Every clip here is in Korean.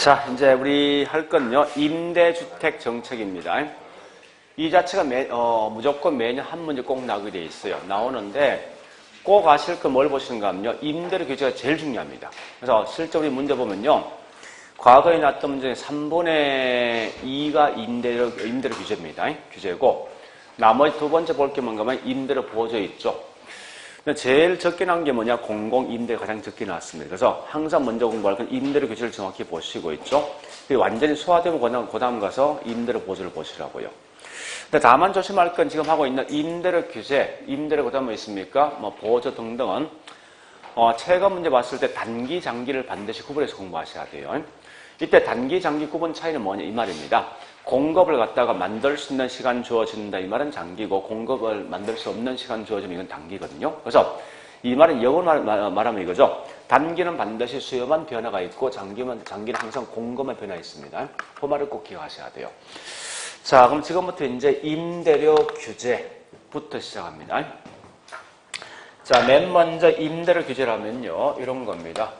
자, 이제 우리 할 건요, 임대주택 정책입니다. 이 자체가 무조건 매년 한 문제 꼭 나오게 돼 있어요. 나오는데 꼭 아실 건 뭘 보시는가 하면요, 임대료 규제가 제일 중요합니다. 그래서 실제 우리 문제 보면요, 과거에 나왔던 문제 3분의 2가 임대료 규제입니다. 규제고, 나머지 두 번째 볼 게 뭔가 하면 임대료 보호조 있죠. 제일 적게 나온 게 뭐냐? 공공임대가 가장 적게 나왔습니다. 그래서 항상 먼저 공부할 건 임대료 규제를 정확히 보시고 있죠. 완전히 소화되고 그다음 가서 임대료 보호조를 보시라고요. 근데 다만 조심할 건 지금 하고 있는 임대료 규제, 임대료 그다음 뭐 있습니까? 뭐 보호조 등등은 최근 문제 봤을 때 단기, 장기를 반드시 구분해서 공부하셔야 돼요. 이때 단기, 장기 구분 차이는 뭐냐? 이 말입니다. 공급을 갖다가 만들 수 있는 시간 주어진다. 이 말은 장기고, 공급을 만들 수 없는 시간 주어지면 이건 단기거든요. 그래서 이 말은 영어로 말하면 이거죠. 단기는 반드시 수요만 변화가 있고, 장기는 항상 공급만 변화 있습니다. 그 말을 꼭 기억하셔야 돼요. 자, 그럼 지금부터 이제 임대료 규제부터 시작합니다. 자, 맨 먼저 임대료 규제라면요, 이런 겁니다.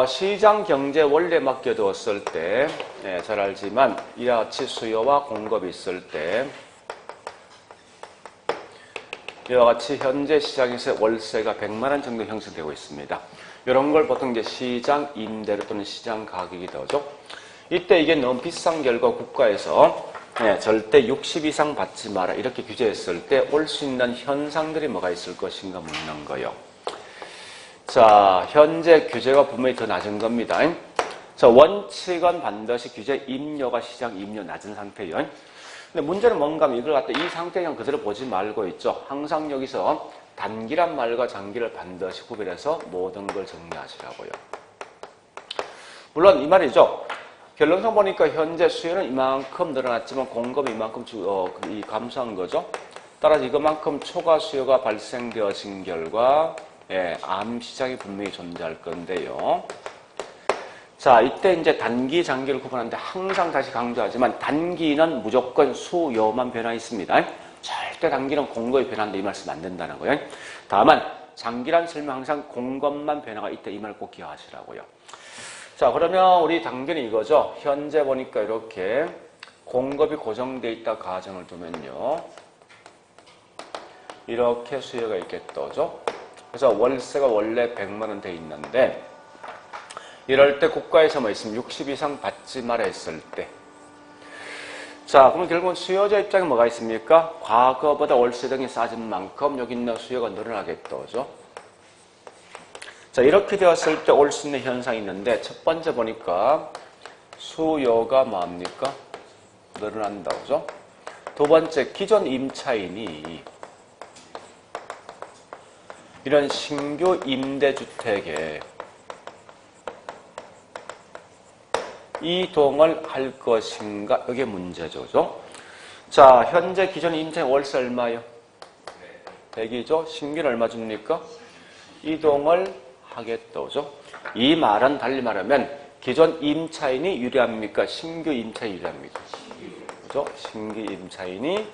시장 경제 원리에 맡겨두었을 때, 잘 알지만 이와 같이 수요와 공급이 있을 때, 이와 같이 현재 시장에서 월세가 100만 원 정도 형성되고 있습니다. 이런 걸 보통 이제 시장 임대료 또는 시장 가격이라고 하죠. 이때 이게 너무 비싼 결과 국가에서 절대 60 이상 받지 마라 이렇게 규제했을 때 올 수 있는 현상들이 뭐가 있을 것인가 묻는 거예요. 자, 현재 규제가 분명히 더 낮은 겁니다. 자, 원칙은 반드시 규제 임료가 시장 임료 낮은 상태예요. 근데 문제는 뭔가 하면 이걸 갖다 이 상태 그냥 그대로 보지 말고 있죠. 항상 여기서 단기란 말과 장기를 반드시 구별해서 모든 걸 정리하시라고요. 물론 이 말이죠. 결론상 보니까 현재 수요는 이만큼 늘어났지만 공급이 이만큼 감소한 거죠. 따라서 이것만큼 초과 수요가 발생되어진 결과 암시장이 분명히 존재할 건데요. 자, 이때 이제 단기, 장기를 구분하는데 항상 다시 강조하지만 단기는 무조건 수요만 변화 있습니다. 절대 단기는 공급이 변화한다 이 말씀 안 된다는 거예요. 다만 장기란 설명 항상 공급만 변화가 있다 이 말 꼭 기억하시라고요. 자, 그러면 우리 단계는 이거죠. 현재 보니까 이렇게 공급이 고정되어 있다 가정을 두면요. 이렇게 수요가 있겠죠. 그래서 월세가 원래 100만 원 돼 있는데 이럴 때 국가에서 뭐 있으면 60 이상 받지 마라 했을 때 자, 그럼 결국은 수요자 입장에 뭐가 있습니까? 과거보다 월세 등이 싸진 만큼 여기 있는 수요가 늘어나겠죠. 자, 이렇게 되었을 때 올 수 있는 현상이 있는데 첫 번째 보니까 수요가 뭐합니까? 늘어난다 그죠? 두 번째 기존 임차인이 이런 신규 임대주택에 이동을 할 것인가? 이게 문제죠. 자, 현재 기존 임차인 월세 얼마요? 100이죠? 신규는 얼마 줍니까? 이동을 하겠다죠. 이 말은 달리 말하면 기존 임차인이 유리합니까? 신규 임차인이 유리합니까? 그죠? 신규 임차인이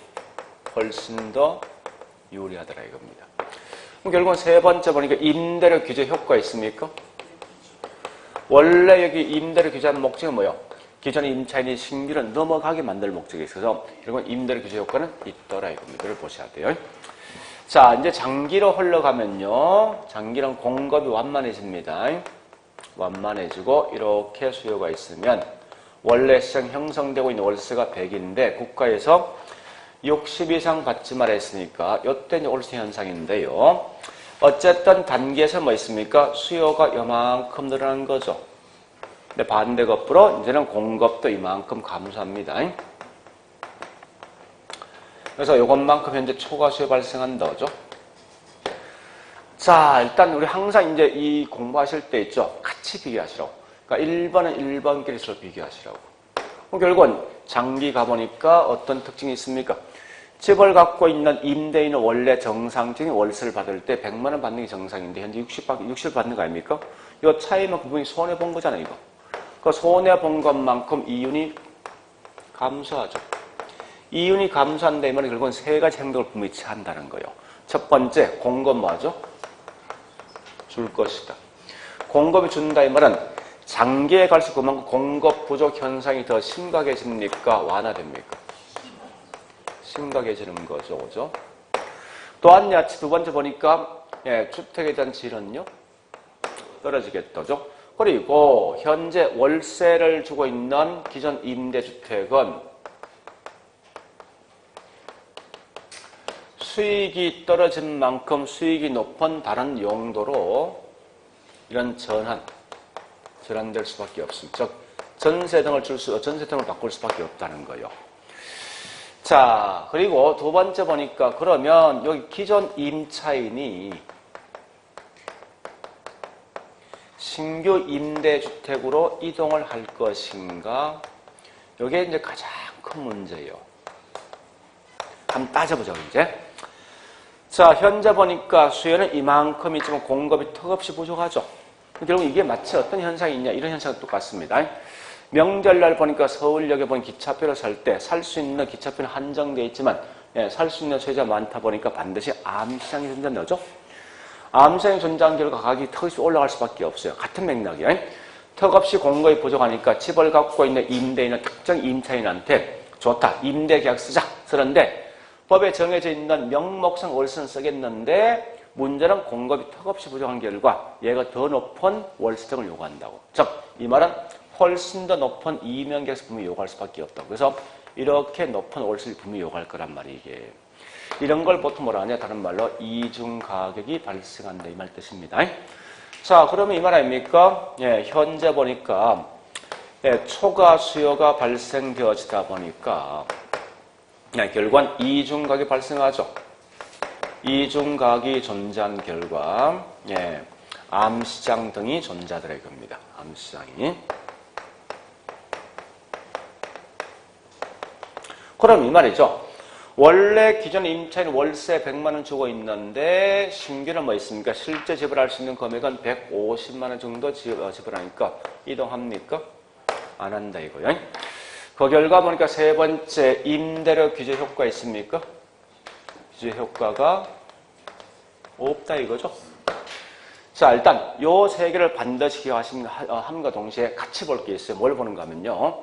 훨씬 더 유리하더라 이겁니다. 그럼 결국은 세 번째 보니까 임대료 규제 효과 있습니까? 원래 여기 임대료 규제하는 목적은 뭐예요? 기존 임차인이 신규를 넘어가게 만들 목적이 있어서 결국은 임대료 규제 효과는 있더라 이겁니다. 이걸 보셔야 돼요. 자, 이제 장기로 흘러가면요. 장기는 공급이 완만해집니다. 완만해지고 이렇게 수요가 있으면 원래 시장 형성되고 있는 월세가 100인데 국가에서 60 이상 받지 말아 했으니까 이때 이제 올 수 있는 현상인데요. 어쨌든 단기에서 뭐 있습니까? 수요가 이만큼 늘어난 거죠. 근데 반대 거꾸로 이제는 공급도 이만큼 감소합니다. 그래서 이것만큼 현재 초과 수요 발생한다 그죠? 자, 일단 우리 항상 이제 이 공부하실 때 있죠. 같이 비교하시라고. 그러니까 1번은 1번끼리 서로 비교하시라고. 그럼 결국은 장기 가보니까 어떤 특징이 있습니까? 집을 갖고 있는 임대인은 원래 정상적인 월세를 받을 때 100만 원 받는 게 정상인데 현재 60 받는 거 아닙니까? 이거 차이만 분명히 손해본 거잖아요, 이거. 그 손해본 것만큼 이윤이 감소하죠. 이윤이 감소한다 이 말은 결국은 세 가지 행동을 분명히 취한다는 거예요. 첫 번째, 공급 뭐하죠? 줄 것이다. 공급이 준다 이 말은 장기에 갈수록 그만큼 공급 부족 현상이 더 심각해집니까? 완화됩니까? 심각해지는 거죠. 그죠? 또한 야치 두 번째 보니까 주택에 대한 질은요? 떨어지겠죠. 그리고 현재 월세를 주고 있는 기존 임대주택은 수익이 떨어진 만큼 수익이 높은 다른 용도로 이런 전환될 수밖에 없습니다. 즉, 전세 등을 바꿀 수밖에 없다는 거예요. 자, 그리고 두 번째 보니까 그러면 여기 기존 임차인이 신규 임대주택으로 이동을 할 것인가? 이게 이제 가장 큰 문제예요. 한번 따져보자고, 이제. 자, 현재 보니까 수요는 이만큼 있지만 공급이 턱없이 부족하죠. 결국 이게 마치 어떤 현상이 있냐, 이런 현상과 똑같습니다. 명절날 보니까 서울역에 보니 기차표를 살 때 살 수 있는 기차표는 한정되어 있지만 살 수 있는 소유자 많다 보니까 반드시 암시장이 존재하죠. 암시장이 존재한 결과 가격이 턱없이 올라갈 수밖에 없어요. 같은 맥락이에요. 턱없이 공급이 부족하니까 집을 갖고 있는 임대인은 특정 임차인한테 좋다, 임대계약 쓰자. 그런데 법에 정해져 있는 명목상 월세는 쓰겠는데 문제는 공급이 턱없이 부족한 결과 얘가 더 높은 월세등을 요구한다고. 즉, 이 말은 훨씬 더 높은 이명계약서 분명히 요구할 수밖에 없다고. 그래서 이렇게 높은 월세를 분명히 요구할 거란 말이에요. 이게. 이런 걸 보통 뭐라 하냐? 다른 말로 이중 가격이 발생한다 이 말 뜻입니다. 자, 그러면 이 말 아닙니까? 현재 보니까 초과 수요가 발생되어지다 보니까 결과는 이중 가격이 발생하죠. 이중 가격이 존재한 결과 암시장 등이 존재하더라 이겁니다. 암시장이. 그럼 이 말이죠. 원래 기존 임차인 월세 100만 원 주고 있는데 신규는 뭐 있습니까? 실제 지불할 수 있는 금액은 150만 원 정도 지불하니까 이동합니까? 안 한다 이거요. 그 결과 보니까 세 번째 임대료 규제 효과 있습니까? 규제 효과가 없다 이거죠. 자, 일단 요 세 개를 반드시 기억하심과 동시에 같이 볼 게 있어요. 뭘 보는가 하면요.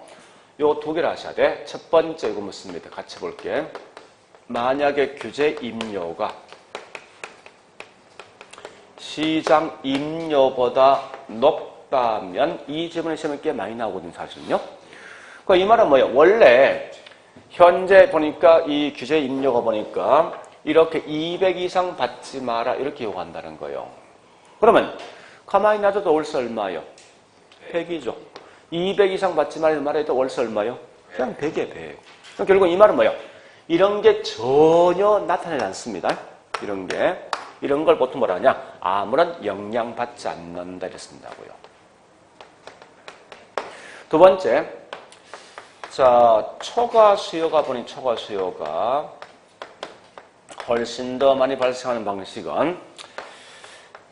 요 두 개를 하셔야 돼. 첫 번째 이거 묻습니다. 같이 볼게. 만약에 규제 임료가 시장 임료보다 높다면 이 지분의 시험이 꽤 많이 나오거든요. 사실은요. 이 말은 뭐예요? 원래 현재 보니까 이 규제 임료가 보니까 이렇게 200 이상 받지 마라 이렇게 요구한다는 거예요. 그러면 가만히 놔둬도 월세 얼마예요? 100이죠. 200 이상 받지 말아도 월세 얼마예요? 그냥 100이에요. 100. 그럼 결국 이 말은 뭐예요? 이런 게 전혀 나타나지 않습니다. 이런 걸 보통 뭐라 하냐? 아무런 영향받지 않는다 이렇게 쓴다고요. 두 번째, 자, 초과 수요가 훨씬 더 많이 발생하는 방식은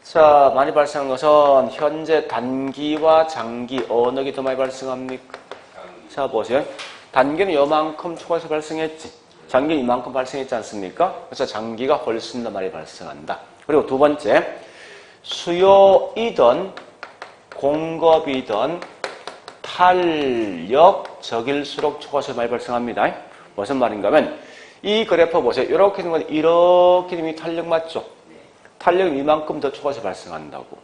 자, 많이 발생하는 것은 현재 단기와 장기 어느 게 더 많이 발생합니까? 자, 보세요. 단기는 요만큼 초과해서 발생했지. 장기는 이만큼 발생했지 않습니까? 그래서 장기가 훨씬 더 많이 발생한다. 그리고 두 번째, 수요이든 공급이든 탄력적일수록 초과세가 많이 발생합니다. 무슨 말인가 하면 이 그래프 보세요. 이렇게 되는 건 이렇게 되면 탄력 맞죠? 탄력은 이만큼 더 초과세 발생한다고.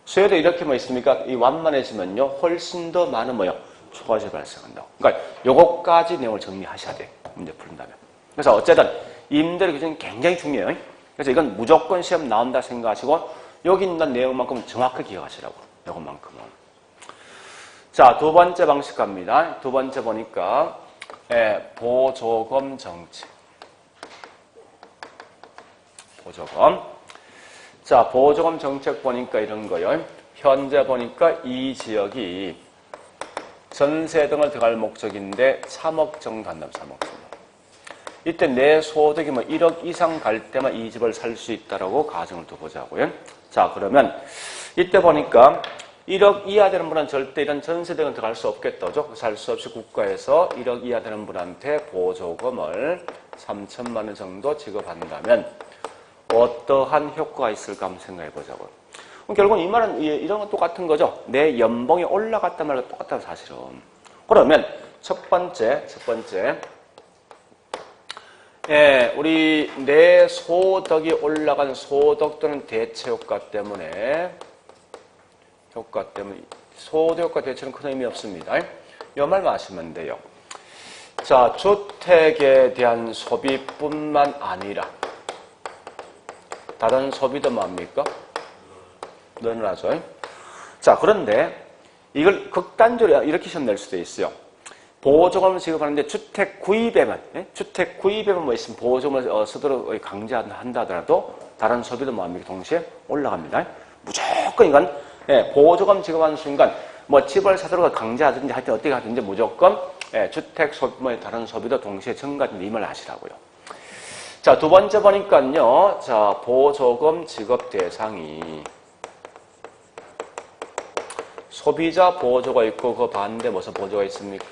수요도 이렇게 뭐 있습니까? 이 완만해지면요. 훨씬 더 많은 뭐요? 초과세 발생한다고. 그러니까 요것까지 내용을 정리하셔야 돼. 문제 푸른다면. 그래서 어쨌든 임대료 규제는 굉장히 중요해요. 그래서 이건 무조건 시험 나온다 생각하시고 여기 있는 내용만큼 정확하게 기억하시라고. 요것만큼은. 자, 두 번째 방식 갑니다. 두 번째 보니까 보조금 정책. 보조금. 자, 보조금 정책 보니까 이런 거요. 현재 보니까 이 지역이 전세 등을 들어갈 목적인데 3억 정도 한다면 3억 정도. 이때 내 소득이 뭐 1억 이상 갈 때만 이 집을 살 수 있다라고 가정을 두보자고요. 자, 그러면 이때 보니까 1억 이하 되는 분은 절대 이런 전세 등은 들어갈 수 없겠다죠. 살 수 없이 국가에서 1억 이하 되는 분한테 보조금을 3천만 원 정도 지급한다면 어떠한 효과가 있을까 한번 생각해 보자고요. 그럼 결국은 이 말은 이런 건 똑같은 거죠. 내 연봉이 올라갔단 말과 똑같다고 사실은. 그러면 첫 번째. 예, 우리 내 소득이 올라간 소득 또는 대체 효과 때문에 소득 효과 대체는 큰 의미 없습니다. 이 말만 아시면 돼요. 자, 주택에 대한 소비뿐만 아니라 다른 소비도 뭡니까? 늘어나죠. 자, 그런데 이걸 극단적으로 이렇게 시험 낼 수도 있어요. 보조금을 지급하는데 주택 구입에만 뭐 있으면 보조금을 쓰도록 강제한다 하더라도 다른 소비도 뭡니까? 동시에 올라갑니다. 무조건 이건 보조금 지급하는 순간 뭐 집을 사도록 강제하든지 하여튼 어떻게 하든지 무조건 주택 소비의 다른 소비도 동시에 증가된다 이 말을 하시라고요. 자, 두 번째 보니까요. 자, 보조금 지급 대상이 소비자 보조가 있고 그 반대 무슨 보조가 있습니까?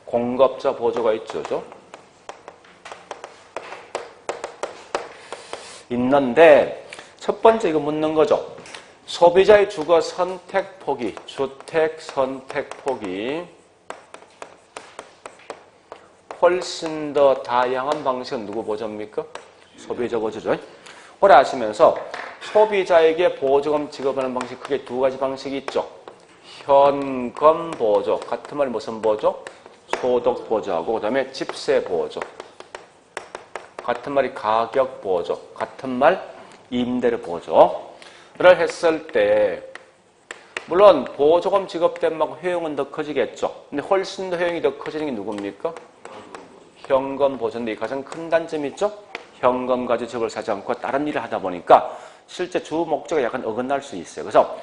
공급자 보조가 있죠. 있는데 첫 번째 이거 묻는 거죠. 소비자의 주거 선택 폭이, 주택 선택 폭이 훨씬 더 다양한 방식은 누구 보조입니까? 소비자 보조죠. 오래 하시면서 소비자에게 보조금 지급하는 방식 크게 두 가지 방식이 있죠. 현금 보조, 같은 말이 무슨 보조? 소득 보조하고 그 다음에 집세 보조, 같은 말이 가격 보조, 같은 말 임대료 보조를 했을 때 물론 보조금 지급된 만큼 효용은 더 커지겠죠. 근데 훨씬 더 효용이 더 커지는 게 누굽니까? 현금 보조인데 가장 큰 단점이 있죠. 현금 가지고 집을 사지 않고 다른 일을 하다 보니까 실제 주 목적에 약간 어긋날 수 있어요. 그래서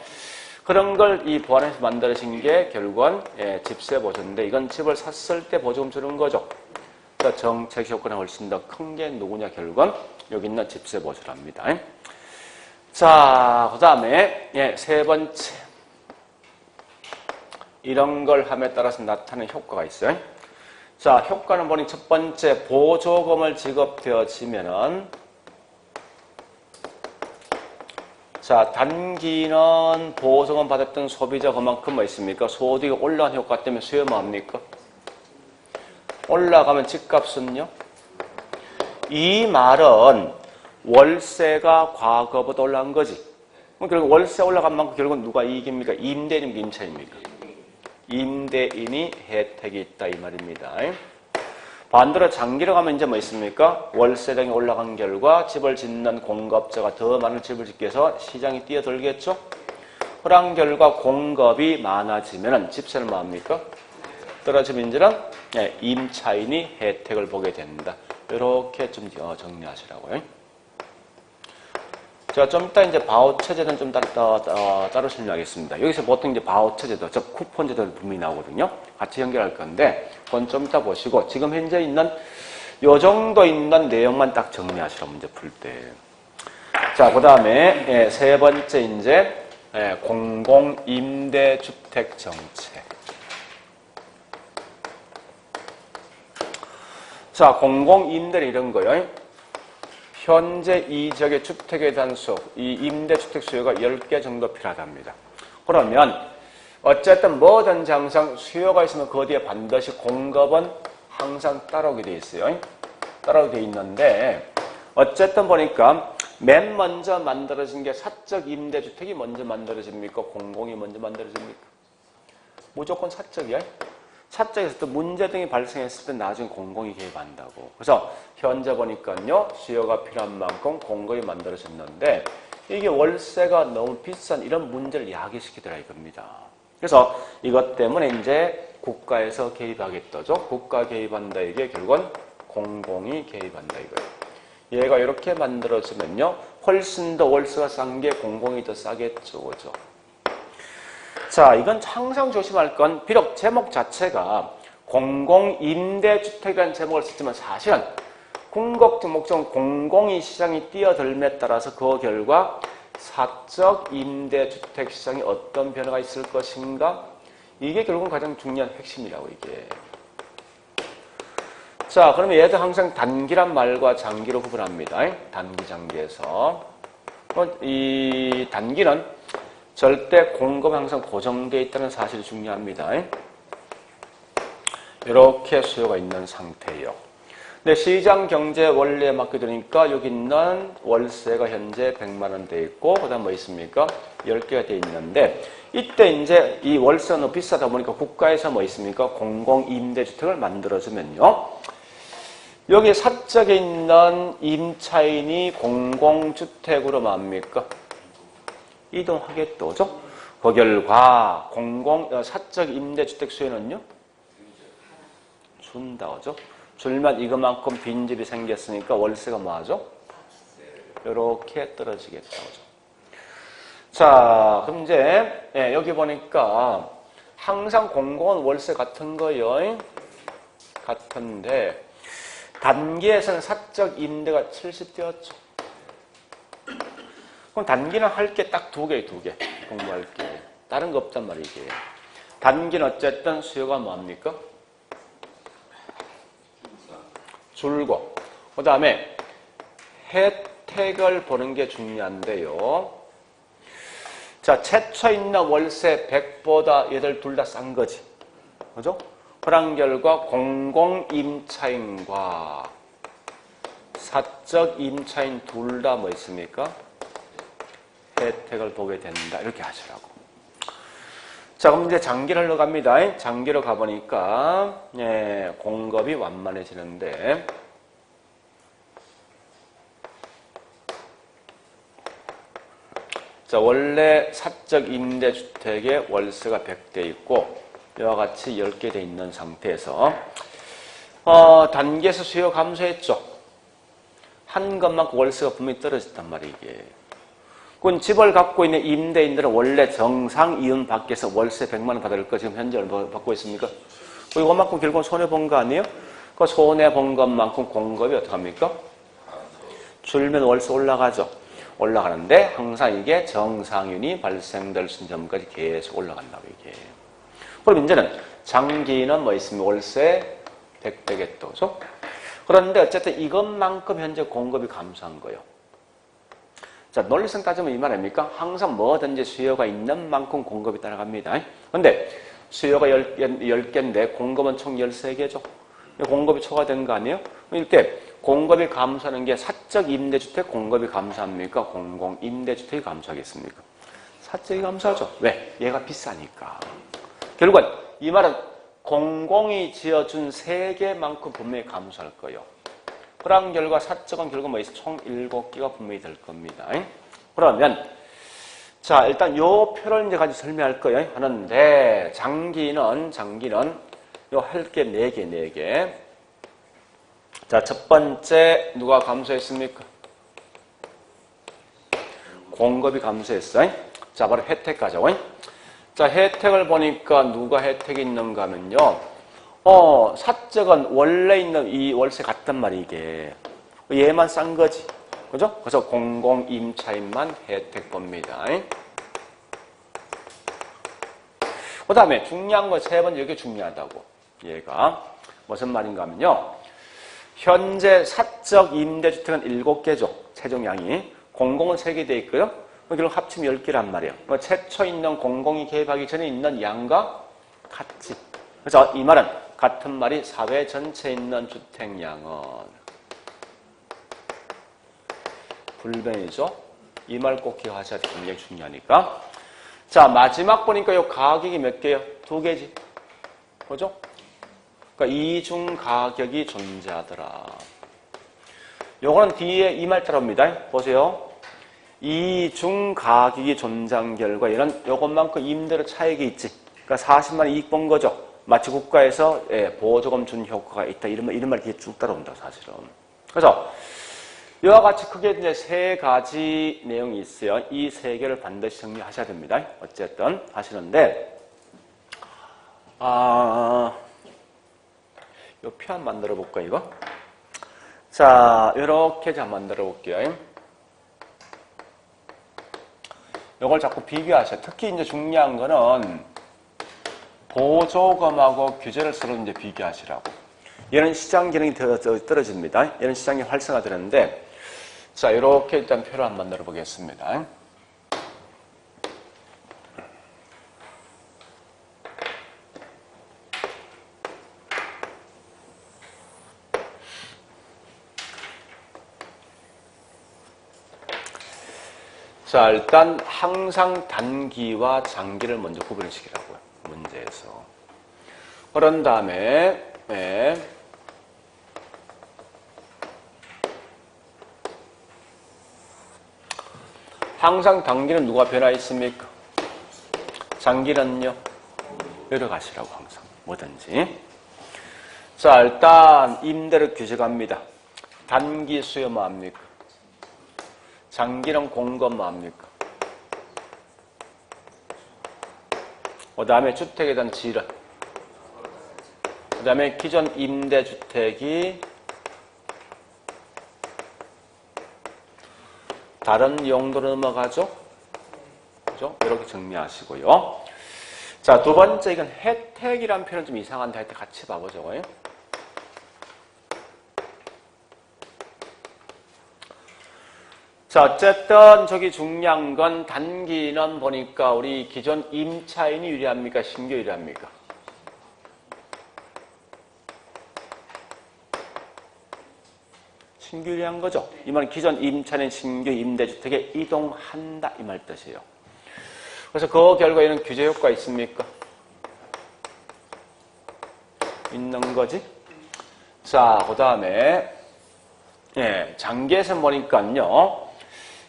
그런 걸 이 보완해서 만들어진 게 결국은 집세 보조인데 이건 집을 샀을 때 보조금 주는 거죠. 그래서 정책 효과는 훨씬 더 큰 게 누구냐 결국은 여기 있는 집세 보조랍니다. 자, 그 다음에 세 번째 이런 걸 함에 따라서 나타나는 효과가 있어요. 자, 효과는 보니 첫 번째 보조금을 지급되어지면은 자, 단기는 보조금 받았던 소비자 그만큼 뭐 있습니까? 소득이 올라간 효과 때문에 수요 뭐합니까? 올라가면 집값은요? 이 말은 월세가 과거보다 올라간 거지. 그럼 결국 월세 올라간 만큼 결국은 누가 이익입니까? 임대인입니까? 임차인입니까? 임대인이 혜택이 있다 이 말입니다. 반대로 장기로 가면 이제 뭐 있습니까? 월세량이 올라간 결과 집을 짓는 공급자가 더 많은 집을 짓기 위해서 시장이 뛰어들겠죠? 그런 결과 공급이 많아지면 집세는 뭐합니까? 떨어지면 이제는 임차인이 혜택을 보게 된다. 이렇게 좀 정리하시라고요. 자, 좀 이따 이제 바우처제도는 좀 따로 설명하겠습니다. 여기서 보통 이제 바우처제도, 즉 쿠폰제도 분명히 나오거든요. 같이 연결할 건데, 그건 좀 이따 보시고, 지금 현재 있는, 요 정도 있는 내용만 딱 정리하시라, 문제 풀 때. 자, 그 다음에, 세 번째 이제, 공공임대주택 정책. 자, 공공임대는 이런 거요. 현재 이 지역의 주택에 대한 수, 이 임대주택 수요가 10개 정도 필요하답니다. 그러면 어쨌든 뭐든지 항상 수요가 있으면 그 뒤에 반드시 공급은 항상 따라오게 돼 있어요. 따라오게 돼 있는데 어쨌든 보니까 맨 먼저 만들어진 게 사적 임대주택이 먼저 만들어집니까? 공공이 먼저 만들어집니까? 무조건 사적이야. 사적에서 또 문제 등이 발생했을 때 나중에 공공이 개입한다고. 그래서 현재 보니까요, 수요가 필요한 만큼 공공이 만들어졌는데 이게 월세가 너무 비싼 이런 문제를 야기시키더라 이겁니다. 그래서 이것 때문에 이제 국가에서 개입하겠다죠. 국가 개입한다 이게 결국은 공공이 개입한다 이거예요. 얘가 이렇게 만들어지면요, 훨씬 더 월세가 싼 게 공공이 더 싸겠죠, 그죠? 자, 이건 항상 조심할 건 비록 제목 자체가 공공임대주택이라는 제목을 쓰지만 사실은 궁극적 목적은 공공이 시장이 뛰어들음에 따라서 그 결과 사적 임대주택 시장에 어떤 변화가 있을 것인가? 이게 결국은 가장 중요한 핵심이라고 이게. 자, 그러면 얘도 항상 단기란 말과 장기로 구분합니다. 단기, 장기에서. 이 단기는 절대 공급이 항상 고정되어 있다는 사실이 중요합니다. 이렇게 수요가 있는 상태예요. 근데 시장 경제 원리에 맞게 되니까 여기 있는 월세가 현재 100만 원 돼 있고, 그 다음 뭐 있습니까? 10개가 돼 있는데, 이때 이제 이 월세가 너무 비싸다 보니까 국가에서 뭐 있습니까? 공공임대주택을 만들어주면요. 여기 사적에 있는 임차인이 공공주택으로 뭡니까? 이동하겠죠. 그죠? 그 결과 사적 임대주택 수요는요? 준다. 그죠? 줄면 이것만큼 빈집이 생겼으니까 월세가 뭐하죠? 이렇게 떨어지겠다. 그죠? 자, 그럼 이제 여기 보니까 항상 공공은 월세 같은 거요. 같은데 단기에서는 사적 임대가 70대였죠. 그럼 단기는 할 게 딱 두 개 공부할 게. 다른 거 없단 말이에요. 이게. 단기는 어쨌든 수요가 뭐합니까? 줄고. 그 다음에 혜택을 보는 게 중요한데요. 자, 최초 있는 월세 100보다 얘들 둘 다 싼 거지. 그죠? 그런 결과 공공임차인과 사적 임차인 둘 다 뭐 있습니까? 혜택을 보게 된다. 이렇게 하시라고. 자, 그럼 이제 장기를 흘러갑니다. 장기로 가보니까, 공급이 완만해지는데, 자, 원래 사적 임대주택의 월세가 100대 있고, 이와 같이 10개 돼 있는 상태에서, 단기에서 수요 감소했죠. 한 것만큼 월세가 분명히 떨어졌단 말이에요, 이게. 그건 집을 갖고 있는 임대인들은 원래 정상 이윤 밖에서 월세 100만 원 받을 거 지금 현재 얼마 받고 있습니까? 이것만큼 결국은 손해본 거 아니에요? 그 손해본 것만큼 공급이 어떡합니까? 줄면 월세 올라가죠. 올라가는데 항상 이게 정상윤이 발생될 시점까지 계속 올라간다고 이게. 그럼 이제는 장기는 뭐 있으면 월세 100대겠죠. 그죠? 그런데 어쨌든 이것만큼 현재 공급이 감소한 거예요. 자, 논리성 따지면 이 말입니까? 항상 뭐든지 수요가 있는 만큼 공급이 따라갑니다. 근데 수요가 10개인데 공급은 총 13개죠. 공급이 초과된 거 아니에요? 이때 공급이 감소하는 게 사적 임대주택 공급이 감소합니까? 공공임대주택이 감소하겠습니까? 사적이 감소하죠. 왜? 얘가 비싸니까. 결국은 이 말은 공공이 지어준 세계만큼 분명히 감소할 거예요. 그런 결과 사적은 결국 뭐 있어? 총 7개가 분명히 될 겁니다. 그러면 자, 일단 요 표를 이제 가지고 설명할 거예요. 하는데 장기는 요 할 게 4개. 자, 첫 번째 누가 감소했습니까? 공급이 감소했어요. 자, 바로 혜택 가자고. 자, 혜택을 보니까 누가 혜택이 있는가 하면요. 사적은 원래 있는 이 월세 같단 말이에요, 이게. 얘만 싼 거지. 그죠? 그래서 공공임차인만 혜택 봅니다. 그 다음에 중요한 건 세 번째, 이게 중요하다고. 얘가. 무슨 말인가 하면요. 현재 사적 임대주택은 7개죠. 최종량이. 공공은 3개 돼 있고요. 결국 합치면 10개란 말이에요. 최초 있는 공공이 개입하기 전에 있는 양과 같지. 그래서 이 말은 같은 말이 사회 전체에 있는 주택량은 불변이죠. 이 말 꼭 기억하셔야 돼. 굉장히 중요하니까. 자, 마지막 보니까 이 가격이 몇 개요? 2개지. 그죠? 그러니까 이중 가격이 존재하더라. 요거는 뒤에 이 말 따라옵니다. 보세요. 이중 가격이 존재한 결과 얘는 요것만큼 임대료 차익이 있지. 그러니까 40만 원 이익 본 거죠. 마치 국가에서 보조금 준 효과가 있다. 이런 말이 뒤에 쭉 따라온다, 사실은. 그래서 이와 같이 크게 이제 3가지 내용이 있어요. 이 3개를 반드시 정리하셔야 됩니다. 어쨌든 하시는데, 요 표 한번 만들어 볼까, 이거? 자, 요렇게 좀 만들어 볼게요. 요걸 자꾸 비교하셔. 특히 이제 중요한 거는 보조금하고 규제를 서로 이제 비교하시라고. 얘는 시장 기능이 더 떨어집니다. 얘는 시장이 활성화되는데, 자, 이렇게 일단 표를 한번 만들어 보겠습니다. 자, 일단 항상 단기와 장기를 먼저 구분시키라고요. 문제에서. 그런 다음에 항상 단기는 누가 변화 있습니까? 장기는요? 내려가시라고 항상 뭐든지. 자, 일단 임대를 규제합니다. 단기 수요 뭐합니까? 장기는 공급 뭐합니까? 그 다음에 주택에 대한 질은, 그 다음에 기존 임대주택이 다른 용도로 넘어가죠? 그죠? 이렇게 정리하시고요. 자, 두 번째, 이건 혜택이란 표현은 좀 이상한데 혜택 같이 봐보죠. 자, 어쨌든 저기 중요한 건 단기는 보니까 우리 기존 임차인이 유리합니까? 신규 유리합니까? 신규 유리한 거죠. 이 말은 기존 임차인 신규 임대주택에 이동한다 이 말 뜻이에요. 그래서 그 결과에는 규제 효과 있습니까? 있는 거지. 자, 그 다음에 장기에서 보니까요.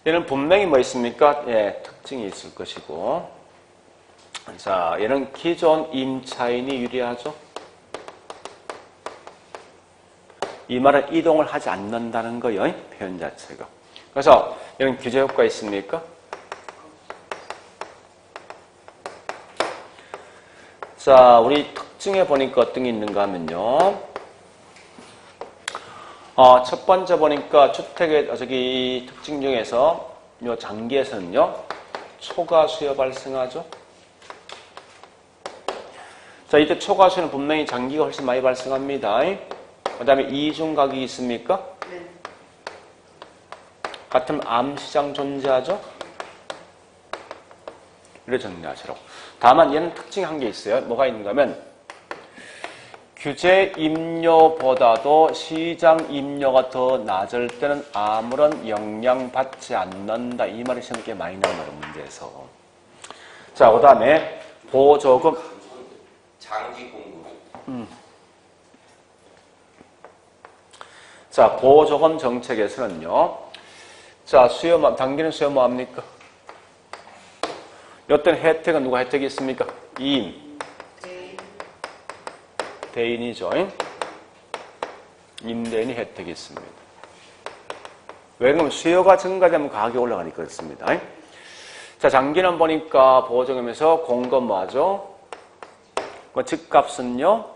얘는 분명히 뭐 있습니까? 특징이 있을 것이고. 자, 얘는 기존 임차인이 유리하죠. 이 말은 이동을 하지 않는다는 거예요. 표현 자체가. 그래서 얘는 규제 효과 있습니까? 자, 우리 특징에 보니까 어떤 게 있는가 하면요. 첫 번째 보니까 주택의 특징 중에서 요 장기에서는요. 초과 수요 발생하죠. 자, 이때 초과 수요는 분명히 장기가 훨씬 많이 발생합니다. 그 다음에 이중 가격이 있습니까? 네. 같은 암시장 존재하죠? 이렇게 정리하시라고. 다만 얘는 특징이 한 게 있어요. 뭐가 있는가 하면 규제 임료보다도 시장 임료가 더 낮을 때는 아무런 영향받지 않는다. 이 말이 시험 꽤 많이 나오는 문제에서. 자, 그 다음에 보조금. 장기 공급. 자, 보조금 정책에서는요. 자, 단기는 수요 뭐합니까? 이때는 혜택은 누가 혜택이 있습니까? 대인이죠. 임대인이 혜택이 있습니다. 왜 그러면 수요가 증가되면 가격이 올라가니까 그렇습니다. 자, 장기는 보니까 보조금에서 공급 뭐하죠? 집값은요?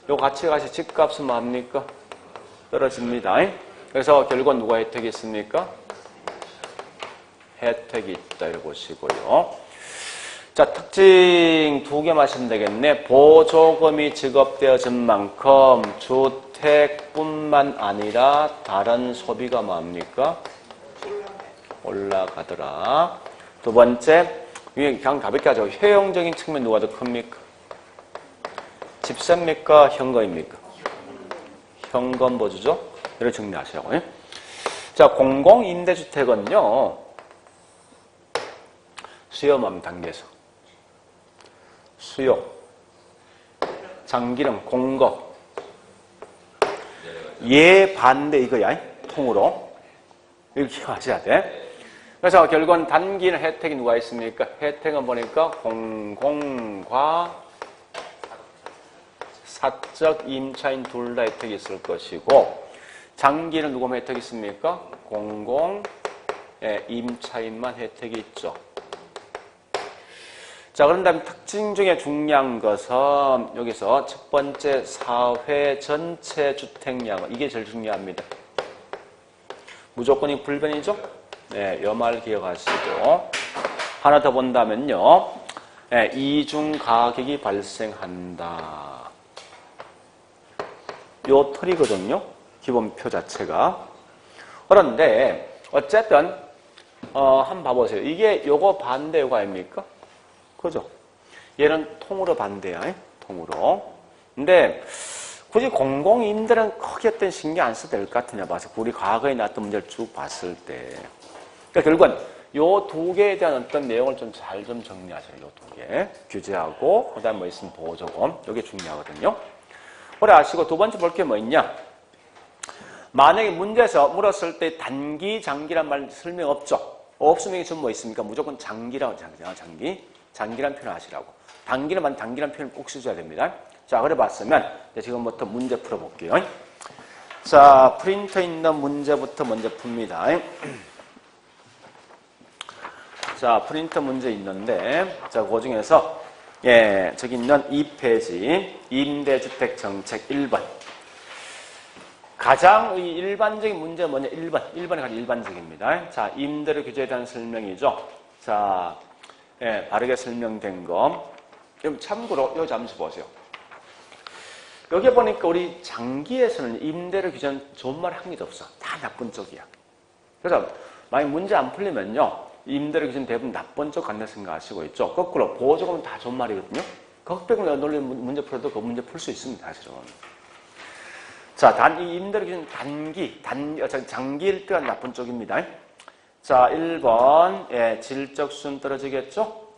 요 가치가 집값은 뭐합니까? 떨어집니다. 그래서 결국은 누가 혜택이 있습니까? 혜택이 있다. 이렇게 보시고요. 자, 특징 두 개 마시면 되겠네. 보조금이 지급되어진 만큼 주택뿐만 아니라 다른 소비가 뭐합니까? 올라가더라. 두 번째, 그냥 가볍게 하죠. 효용적인 측면 누가 더 큽니까? 집세입니까? 현금입니까? 현금 보조죠? 이렇게 정리하시라고요. 자, 공공임대주택은요. 수요만 단계에서. 수요. 장기는 공급. 예 반대 이거야. 통으로. 이렇게 하셔야 돼. 그래서 결국은 단기는 혜택이 누가 있습니까? 혜택은 보니까 공공과 사적 임차인 둘 다 혜택이 있을 것이고, 장기는 누가 혜택이 있습니까? 공공 임차인만 혜택이 있죠. 자, 그런 다음에 특징 중에 중요한 것은 여기서 첫 번째 사회 전체 주택량, 이게 제일 중요합니다. 무조건이 불변이죠? 네, 요 말 기억하시고. 하나 더 본다면요. 네, 이중 가격이 발생한다. 요 틀이거든요. 기본표 자체가. 그런데 어쨌든 한번 봐보세요. 이게 요거 반대 요거 아닙니까? 그죠? 얘는 통으로 반대야. 통으로. 근데 굳이 공공임대는 크게 어떤 신경 안 써도 될 것 같으냐 봐서 우리 과거에 나왔던 문제를 쭉 봤을 때. 그러니까 결국은 요 두 개에 대한 어떤 내용을 좀 잘 좀 정리하세요. 요 두 개. 규제하고 그다음에 뭐 있으면 보조금. 요게 중요하거든요. 그래 아시고 두 번째 볼 게 뭐 있냐? 만약에 문제에서 물었을 때 단기, 장기란 말 설명 없죠? 없으면 이게 좀 뭐 있습니까? 무조건 장기라고 하잖아요. 장기란 표현 하시라고. 단기란 표현 꼭 써줘야 됩니다. 자, 그래 봤으면 지금부터 문제 풀어볼게요. 자, 프린터에 있는 문제부터 먼저 풉니다. 자, 프린터 문제 있는데, 자, 그 중에서, 예, 저기 있는 2페이지, 임대주택 정책 1번. 가장 일반적인 문제 뭐냐? 1번이 가장 일반적입니다. 자, 임대료 규제에 대한 설명이죠. 자, 예, 바르게 설명된 거. 그럼 참고로, 요 잠시 보세요. 여기 보니까 우리 장기에서는 임대료 규제는 좋은 말 한 개도 없어. 다 나쁜 쪽이야. 그래서 만약 문제 안 풀리면요. 임대료 규제는 대부분 나쁜 쪽 간다 생각하시고 있죠. 거꾸로 보조금은 다 좋은 말이거든요. 흑백을 놀리는 문제 풀어도 그 문제 풀 수 있습니다. 사실은. 자, 이 임대료 규제는 장기일 때가 나쁜 쪽입니다. 자, 1번, 예, 질적 수준 떨어지겠죠?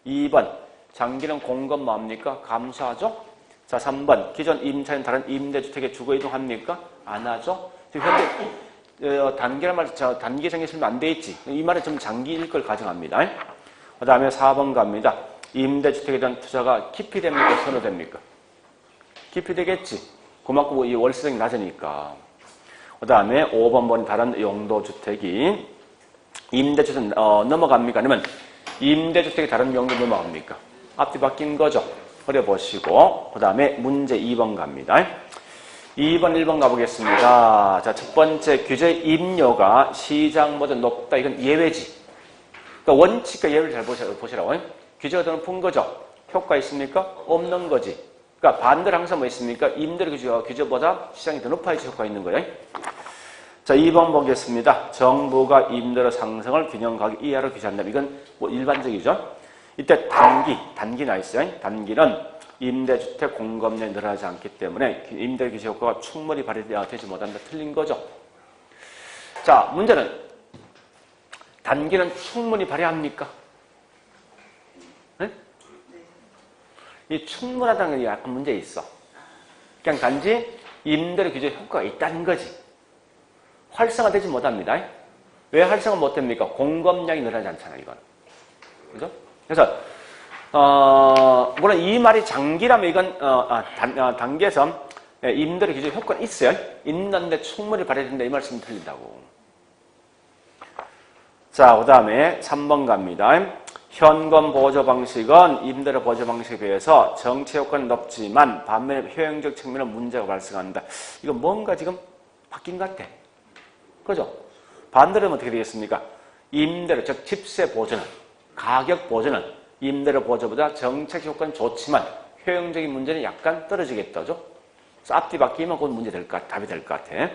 2번, 장기는 공급 뭐합니까? 감소하죠? 자, 3번, 기존 임차인 다른 임대주택에 주거 이동합니까? 안 하죠? 지금 현재, 단기란 말, 단기 장기 설명 안 돼 있지? 이 말은 좀 장기일 걸 가정합니다. 그 다음에 4번 갑니다. 임대주택에 대한 투자가 깊이 됩니까? 선호됩니까? 깊이 되겠지? 그만큼 이 월세성이 낮으니까. 그 다음에 5번 본 다른 용도주택이 임대주택 넘어갑니까? 아니면 임대주택이 다른 용도 넘어갑니까? 앞뒤 바뀐 거죠. 그래 보시고 그 다음에 문제 2번 갑니다. 2번, 1번 가보겠습니다. 자, 첫 번째 규제 임료가 시장보다 높다. 이건 예외지. 그러니까 원칙과 예외를 잘 보시라고. 규제가 더 높은 거죠. 효과 있습니까? 없는 거지. 그러니까 반대로 항상 뭐 있습니까? 임대료 규제보다 시장이 더 높아야지 효과가 있는 거예요. 자, 2번 보겠습니다. 정부가 임대료 상승을 균형 가격 이하로 규제한다. 이건 뭐 일반적이죠. 이때 단기 나 있어요. 단기는 임대주택 공급량이 늘어나지 않기 때문에 임대 규제 효과가 충분히 발휘되지 못한다. 틀린 거죠. 자, 문제는 단기는 충분히 발휘합니까? 네? 이 충분하다는 게 약간 문제 있어. 그냥 단지 임대료 규제 효과가 있다는 거지. 활성화되지 못합니다. 왜 활성화 못됩니까? 공급량이 늘어나지 않잖아요, 이건. 그죠? 그래서, 물론 이 말이 장기라면 이건, 단기에서 임대료 규제 효과는 있어요. 있는데 충분히 발휘된다. 이 말씀은 틀린다고. 자, 그 다음에 3번 갑니다. 현금 보조 방식은 임대료 보조 방식에 비해서 정치 효과는 높지만 반면에 효용적 측면은 문제가 발생한다. 이거 뭔가 지금 바뀐 것 같아. 그죠? 반대로 어떻게 되겠습니까? 임대료, 즉 집세 보조는, 가격 보조는 임대료 보조보다 정책 효과는 좋지만 효용적인 문제는 약간 떨어지겠다죠? 그래서 앞뒤 바뀌면 그건 문제 될 것 같아. 답이 될 것 같아.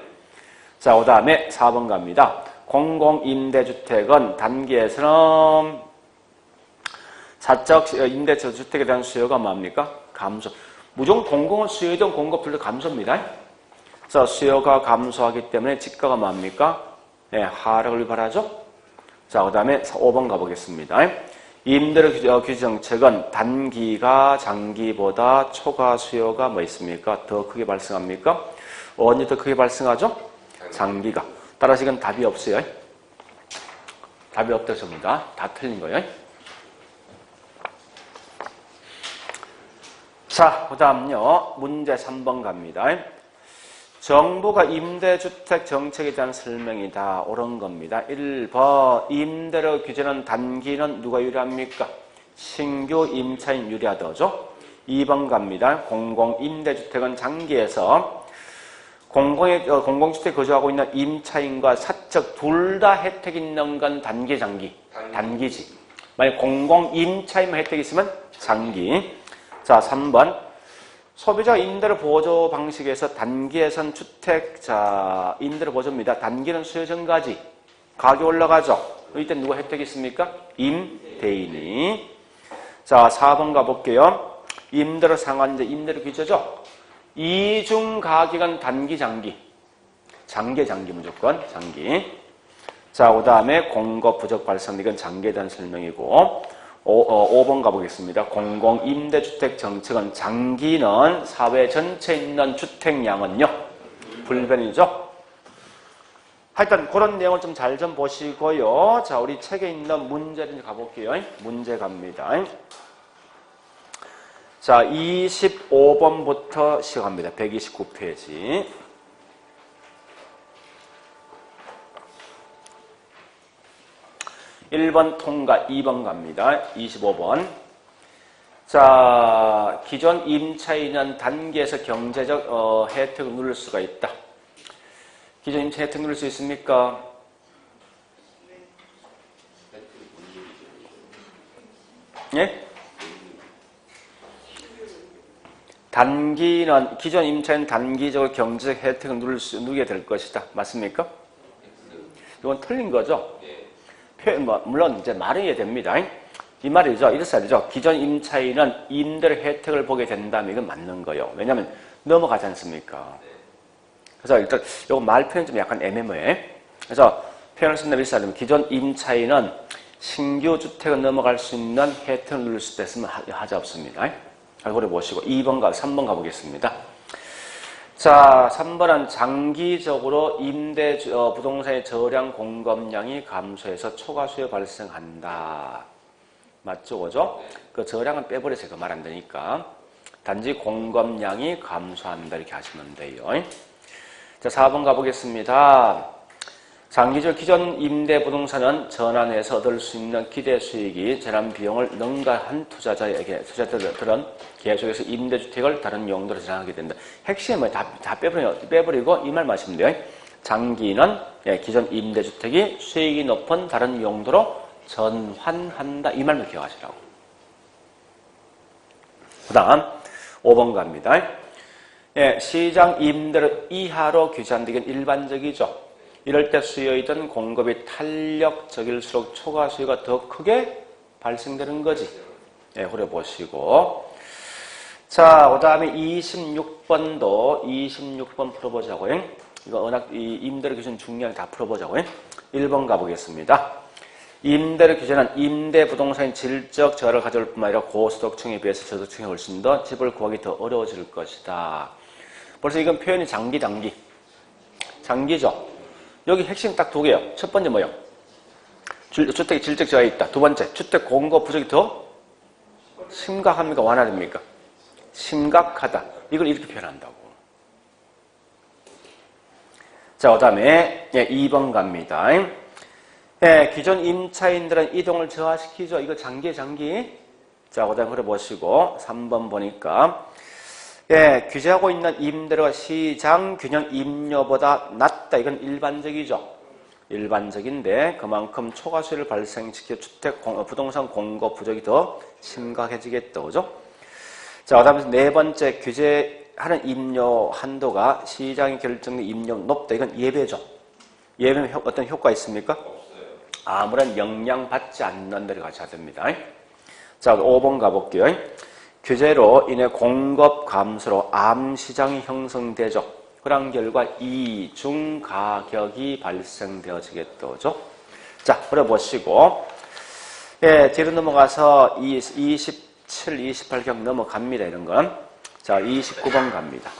자, 그 다음에 4번 갑니다. 공공임대주택은 단기에서는 사적 임대주택에 대한 수요가 뭡니까? 감소. 무조건 공공은 수요든 공급들도 감소입니다. 그래서 수요가 감소하기 때문에 지가가 뭡니까? 네, 하락을 유발하죠. 자, 그 다음에 5번 가보겠습니다. 임대료 규제 정책은 단기가 장기보다 초과 수요가 뭐 있습니까? 더 크게 발생합니까? 언제 더 크게 발생하죠? 장기가. 따라서 이건 답이 없어요. 답이 없다sob니다. 다 틀린 거예요. 자, 그 다음요. 문제 3번 갑니다. 정부가 임대주택 정책에 대한 설명이 다 옳은 겁니다. 1번 임대료 규제는 단기는 누가 유리합니까? 신규 임차인 유리하다죠. 2번 갑니다. 공공임대주택은 장기에서 공공주택 거주하고 있는 임차인과 사적 둘 다 혜택 있는 건 단기, 장기? 단기지. 만약 공공임차인만 혜택이 있으면 장기. 자, 3번 소비자 임대료 보조 방식에서 단기예산 주택, 자, 임대료 보조입니다. 단기는 수요 증가지. 가격 올라가죠. 이때 누가 혜택이 있습니까? 임대인이. 자, 4번 가볼게요. 임대료 상한제, 임대료 규제죠. 이중 가격은 단기, 장기. 장기 무조건, 장기. 자, 그 다음에 공급 부족 발생, 이건 장기에 대한 설명이고. 5번 가보겠습니다. 공공임대주택 정책은 장기는 사회 전체에 있는 주택량은요, 불변이죠. 하여튼 그런 내용을 좀 잘 좀 보시고요. 자, 우리 책에 있는 문제를 가볼게요. 문제 갑니다. 자, 25번부터 시작합니다. 129페이지. 1번 통과, 2번 갑니다. 25번. 자, 기존 임차인은 단기에서 경제적 혜택을 누릴 수가 있다. 기존 임차 혜택 누릴 수 있습니까? 예? 단기는, 기존 임차인 단기적으로 경제적 혜택을 누리게 될 것이다. 맞습니까? 이건 틀린 거죠? 표현, 물론 이제 말은 이해됩니다. 이 말이죠. 이랬어야 되죠. 기존 임차인은 임대료 혜택을 보게 된다면 이건 맞는 거예요. 왜냐하면 넘어가지 않습니까? 그래서 일단 이거 말 표현 좀 약간 애매모호해. 그래서 표현을 쓴다면 이랬어야 되면 기존 임차인은 신규 주택을 넘어갈 수 있는 혜택을 누릴 수 있으면 하자 없습니다. 알고래 보시고 3번 가보겠습니다. 자, 3번은 장기적으로 부동산의 저량 공급량이 감소해서 초과 수요 발생한다. 맞죠? 그죠? 그 저량은 빼버려서 그 말 안 되니까. 단지 공급량이 감소한다. 이렇게 하시면 돼요. 자, 4번 가보겠습니다. 장기적 기존 임대 부동산은 전환해서 얻을 수 있는 기대 수익이 전환 비용을 능가한 투자자들은 계속해서 임대주택을 다른 용도로 전환하게 된다. 핵심은 다 빼버리고 이 말 마시면 돼요. 장기는 기존 임대주택이 수익이 높은 다른 용도로 전환한다. 이 말만 기억하시라고. 그 다음 5번 갑니다. 시장 임대료 이하로 규제한다. 이건 일반적이죠. 이럴 때 수요이든 공급이 탄력적일수록 초과 수요가 더 크게 발생되는 거지. 그래 보시고. 자, 그 다음에 26번 풀어보자고요. 이거 이 임대료 규제는 중요하게 다 풀어보자고요. 1번 가보겠습니다. 임대료 규제는 임대 부동산의 질적 저하를 가져올 뿐만 아니라 고소득층에 비해서 저소득층이 훨씬 더 집을 구하기 더 어려워질 것이다. 벌써 이건 표현이 장기죠. 여기 핵심 딱 두 개요. 첫 번째 뭐요? 주택이 질적 저하에 있다. 두 번째, 주택 공급 부족이 더 심각합니까? 완화됩니까? 심각하다. 이걸 이렇게 표현한다고. 자, 그 다음에 2번 갑니다. 기존 임차인들은 이동을 저하시키죠. 이거 장기. 자, 그 다음에 그려보시고 3번 보니까 규제하고 있는 임대료가 시장 균형 임료보다 낮다. 이건 일반적이죠. 일반적인데 그만큼 초과 수요를 발생시켜 부동산 공급 부족이 더 심각해지겠다. 그죠? 자, 그 다음에 네 번째, 규제하는 임료 한도가 시장이 결정된 임료 높다. 이건 예배죠. 예배는 어떤 효과 있습니까? 없어요. 아무런 영향받지 않는 데를 가셔야 됩니다. 자, 5번 가볼게요. 규제로 인해 공급 감소로 암시장이 형성되죠. 그런 결과 이중 가격이 발생되어지겠다. 그죠? 자, 그려보시고. 뒤로 넘어가서 27, 28경 넘어갑니다. 이런 건. 자, 29번 갑니다.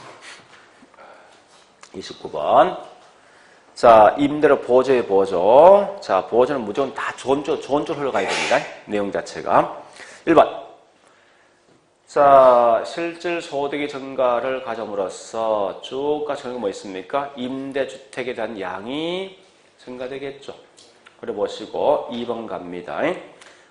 29번. 자, 임대료 보조의 보조. 자, 보조는 무조건 다 좋은 쪽 흘러가야 됩니다. 내용 자체가. 1번. 자, 실질 소득의 증가를 가져옴으로써 쭉 가져오는 게 뭐 있습니까? 임대주택에 대한 양이 증가되겠죠. 그래 보시고 2번 갑니다.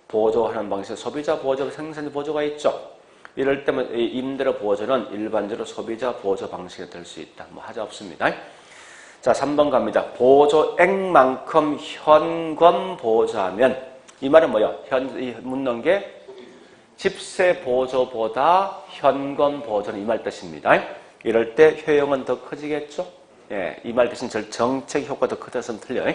보조하는 방식, 소비자 보조, 생산자 보조가 있죠. 이럴 때면 임대료 보조는 일반적으로 소비자 보조 방식이 될 수 있다. 뭐 하자 없습니다. 자, 3번 갑니다. 보조액만큼 현금 보조하면 이 말은 뭐예요? 묻는 게 집세 보조보다 현금 보조는 이 말 뜻입니다. 이럴 때 효용은 더 커지겠죠? 예, 이 말 대신 정책 효과 더 커져서 틀려요.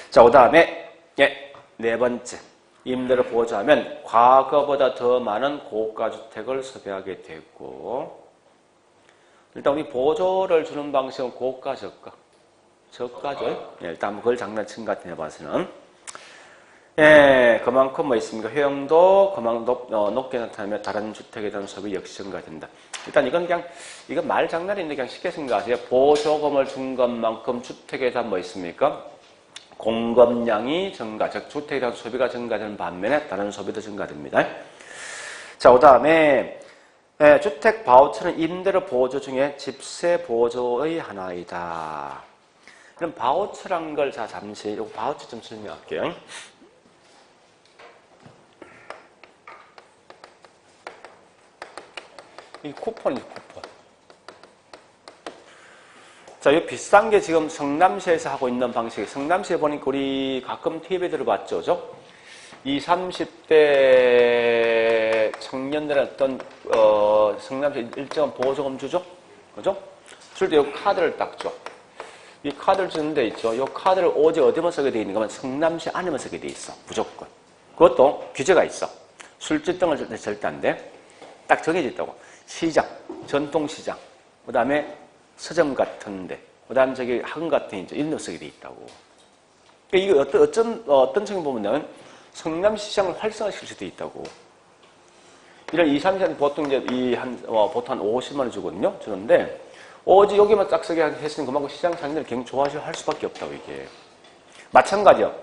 자, 그 다음에, 예, 네 번째. 임대를 보조하면 과거보다 더 많은 고가주택을 소비하게 되고, 일단 우리 보조를 주는 방식은 고가, 저가? 저가죠? 예, 일단 그걸 장난친 것 같은 해봐서는. 예, 그만큼 뭐 있습니까? 효용도 그만큼 높게 나타나면 다른 주택에 대한 소비 역시 증가된다. 일단 이건 그냥, 이건 말 장난인데 그냥 쉽게 생각하세요. 보조금을 준 것만큼 주택에 대한 뭐 있습니까? 공급량이 증가, 즉 주택에 대한 소비가 증가되는 반면에 다른 소비도 증가됩니다. 자, 그 다음에 주택 바우처는 임대료 보조 중에 집세 보조의 하나이다. 그럼 바우처란 걸 자 잠시 이 바우처 좀 설명할게요. 이 쿠폰이죠, 쿠폰. 자, 이 비싼 게 지금 성남시에서 하고 있는 방식이, 성남시에 보니까 우리 가끔 TV에 들어봤죠, 그죠? 20, 30대 청년들의 어떤, 성남시 일정한 보조금 주죠? 그죠? 줄 때 이 카드를 딱 줘. 이 카드를 주는 데 있죠. 이 카드를 오직 어디만 쓰게 돼 있는가 하면 성남시 안에만 쓰게 돼 있어. 무조건. 그것도 규제가 있어. 술집 등을 절대 안 돼. 딱 정해져 있다고. 시장, 전통시장, 그 다음에 서점 같은데, 그 다음에 저기 학원 같은 데 이런 데 쓰게 돼 있다고. 이게 어떤 측면 보면 성남시장을 활성화시킬 수도 있다고. 이런 2, 3시간 보통 이제 보통 한 50만 원 주거든요. 주는데, 오직 여기만 딱 쓰게 했으니 그만큼 시장 상인들이 굉장히 좋아할 수밖에 없다고, 이게. 마찬가지요.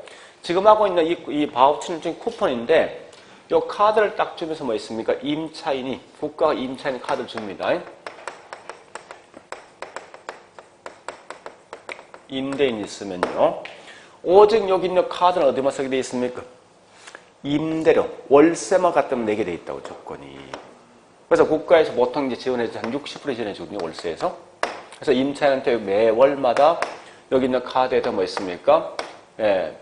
지금 하고 있는 이 바우처는 좀 쿠폰인데, 요 카드를 딱 주면서 뭐 있습니까? 임차인이, 국가가 임차인 카드를 줍니다. 임대인이 있으면요. 오직 여기 있는 카드는 어디만 쓰게 돼 있습니까? 임대료, 월세만 갖다면 내게 돼 있다고, 조건이. 그래서 국가에서 보통 이제 지원해서 한 60% 지원해주거든요, 월세에서. 그래서 임차인한테 매월마다 여기 있는 카드에다 뭐 있습니까? 예,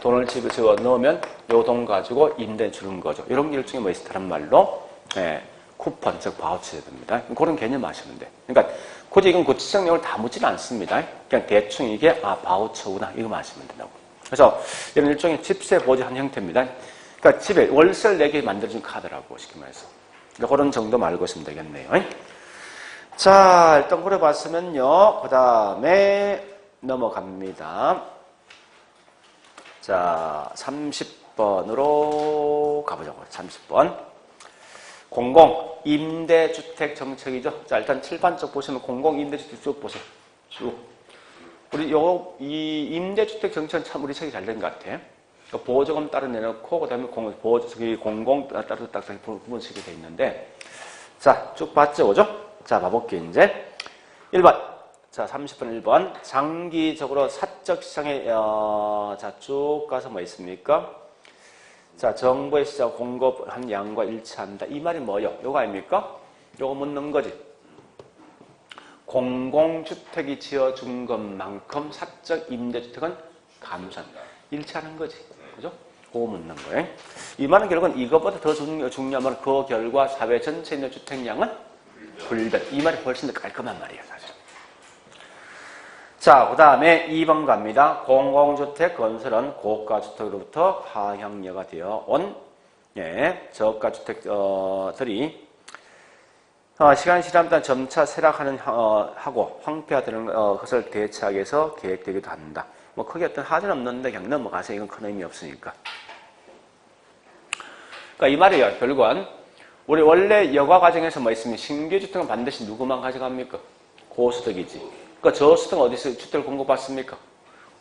돈을 집어 넣으면 요 돈 가지고 임대 주는 거죠. 이런 일종의 뭐 있다란 말로, 예, 쿠폰, 즉 바우처가 됩니다. 그런 개념 아시면 돼. 그러니까 굳이 이건 구체적 내용을 다 묻지는 않습니다. 그냥 대충 이게 바우처구나 이거만 아시면 된다고. 그래서 이런 일종의 집세 보조 한 형태입니다. 그러니까 집에 월세를 내게 만들어준 카드라고 쉽게 말해서. 그런 정도 알고 있으면 되겠네요. 자, 일단 그래 봤으면요. 그 다음에 넘어갑니다. 자, 30번으로 가보자고요. 30번. 공공임대주택 정책이죠. 자, 일단 칠판 쪽 보시면 공공임대주택 쭉 보세요. 쭉. 우리 이 임대주택 정책은 참 우리 책이 잘 된 것 같아. 보조금 따로 내놓고, 그 다음에 공공 따로 딱 구분식이 돼 있는데, 자, 쭉 봤죠, 그죠? 자, 봐볼게요, 이제. 1번. 자, 30번 1번. 장기적으로 사적 시장에, 자, 쭉 가서 뭐 있습니까? 자, 정부의 시장 공급한 양과 일치한다. 이 말이 뭐요? 요거 아닙니까? 요거 묻는 거지. 공공주택이 지어준 것만큼 사적 임대주택은 감소한다. 일치하는 거지. 그죠? 그거 묻는 거예요. 이 말은 결국은 이것보다 더 중요하면 그 결과 사회 전체에 있는 주택량은 불변. 이 말이 훨씬 더 깔끔한 말이에요, 사실. 자, 그 다음에 2번 갑니다. 공공주택 건설은 고가주택으로부터 하향료가 되어 온, 예, 저가주택들이 시간이 지나면 점차 하고 황폐화되는 것을 대체하기 위해서 계획되기도 한다. 뭐 크게 어떤 하자는 없는데 그냥 넘어가세요. 이건 큰 의미 없으니까. 그러니까 이 말이에요. 결국은 우리 원래 여가 과정에서 뭐 있으면 신규 주택은 반드시 누구만 가져갑니까? 고소득이지. 그러니까 저소득은 어디서 주택을 공급받습니까?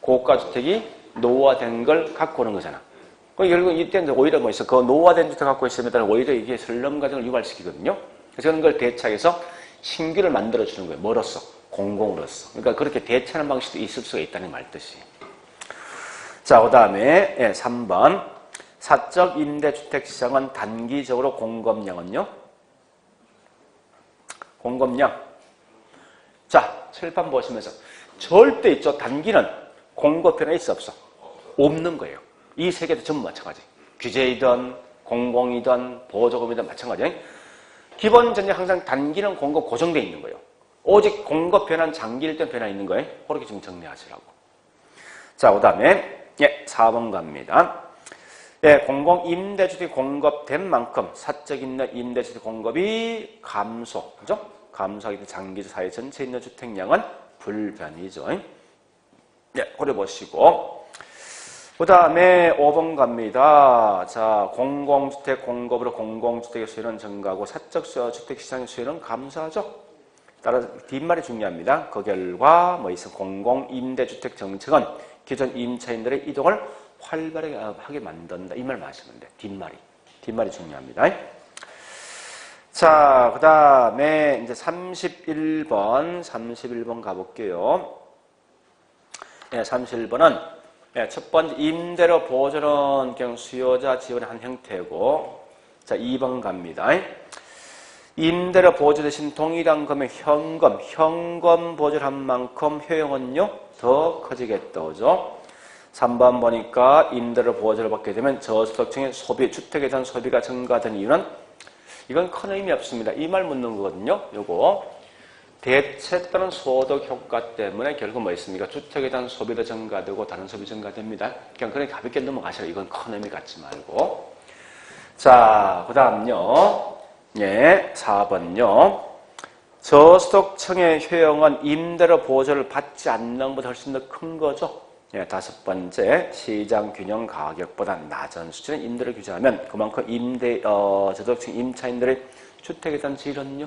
고가주택이 노후화된 걸 갖고 오는 거잖아. 그러니까 결국 이때는 오히려 뭐 있어? 그 노후화된 주택 갖고 있으면 오히려 이게 설렘 과정을 유발시키거든요. 그래서 그런 걸 대체해서 신규를 만들어주는 거예요. 뭐로써? 공공으로서. 그러니까 그렇게 대체하는 방식도 있을 수가 있다는 말 뜻이. 자, 그 다음에 3번. 사적 임대주택 시장은 단기적으로 공급량은요? 공급량. 자, 칠판 보시면서 절대 있죠. 단기는 공급편에 있어 없어? 없는 거예요. 이 세 개도 전부 마찬가지. 규제이든 공공이든 보조금이든 마찬가지예요. 기본 전제 항상 단기는 공급 고정되어 있는 거예요. 오직 공급 변환 장기일 때 변화 있는 거예요. 그렇게 좀 정리하시라고. 자, 그 다음에 4번 갑니다. 공공임대주택이 공급된 만큼 사적 있는 임대주택 공급이 감소, 그죠? 감소하기 때문에 장기적 사회 전체에 있는 주택량은 불변이죠. 그래 보시고. 그 다음에 5번 갑니다. 자, 공공주택 공급으로 공공주택의 수요는 증가하고 사적 주택시장의 수요는 감소하죠. 따라서 뒷말이 중요합니다. 그 결과 뭐 있어? 공공임대주택 정책은 기존 임차인들의 이동을 활발하게 하게 만든다. 이 말 마시면 돼. 뒷말이 중요합니다. 자, 그 다음에 이제 31번 가볼게요. 31번은 첫 번째 임대료 보조는 그냥 수요자 지원의 한 형태고, 자, 2번 갑니다. 임대료 보조 대신 동일한 금액 현금 보조를 한 만큼 효용은요 더 커지겠다, 그죠? 3번 보니까 임대료 보조를 받게 되면 저소득층의 주택에 대한 소비가 증가된 이유는 이건 큰 의미 없습니다. 이 말 묻는 거거든요. 요거 대체 또는 소득 효과 때문에 결국 뭐 있습니까? 주택에 대한 소비도 증가되고 다른 소비 증가됩니다. 그냥 그렇게 가볍게 넘어가시라. 이건 큰 의미 갖지 말고. 자, 그 다음요. 4번요. 저소득층의 효용은 임대료 보조를 받지 않는 것보다 훨씬 더 큰 거죠. 5번째, 시장 균형 가격보다 낮은 수준의 임대를 규제하면 그만큼 저소득층 임차인들의 주택에 대한 질은요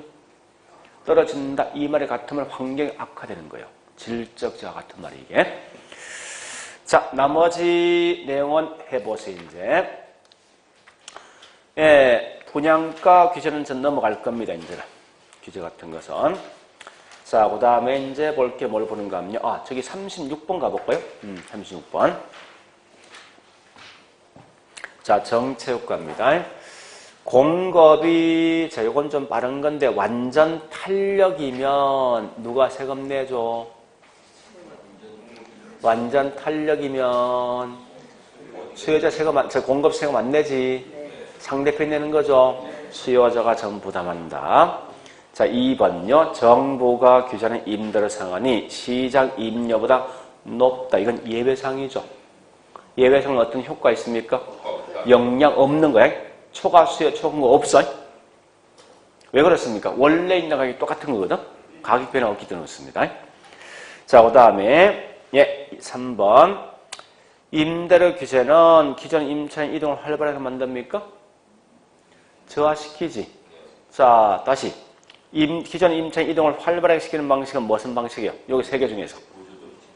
떨어진다. 이 말이 같으면 환경이 악화되는 거예요. 질적 저하 같은 말이 이게. 자, 나머지 내용은 해보세요, 이제. 분양가 규제는 전 넘어갈 겁니다, 이제는. 규제 같은 것은. 자, 그 다음에 이제 볼 게 뭘 보는가 하면요. 저기 36번 가볼까요? 36번. 자, 정체효과입니다. 공급이, 자, 요건 좀 빠른 건데, 완전 탄력이면 누가 세금 내줘? 완전 탄력이면 수요자 공급 세금 안 내지? 상대편이 내는 거죠? 수요자가 전부 부담한다. 자, 2번요. 정부가 규제하는 임대료 상한이 시장 임료보다 높다. 이건 예외상이죠. 예외상은 어떤 효과 있습니까? 영향 없는 거야. 초과 수요, 초과 없어. 왜 그렇습니까? 원래 있는 가격이 똑같은 거거든. 가격 변화 없기 때문에 없습니다. 자, 그 다음에 3번. 임대료 규제는 기존 임차인 이동을 활발하게 만듭니까? 저하시키지. 자, 다시. 기존 임차인 이동을 활발하게 시키는 방식은 무슨 방식이에요? 여기 3개 중에서.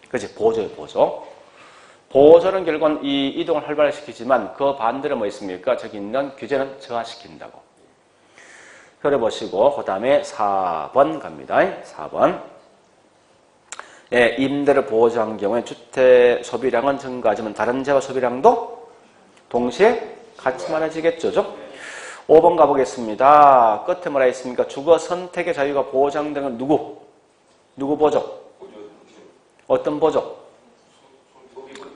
그렇지, 보조예요, 보조. 보조는 결국은 이 이동을 활발하게 시키지만 그 반대로 뭐 있습니까? 저기 있는 규제는 저하시킨다고. 그래 보시고, 그 다음에 4번 갑니다. 4번. 임대를 보조한 경우에 주택 소비량은 증가하지만 다른 재화 소비량도 동시에 같이 많아지겠죠. 5번 가보겠습니다. 끝에 뭐라 했습니까? 주거 선택의 자유가 보장되는 누구 보조? 어떤 보조?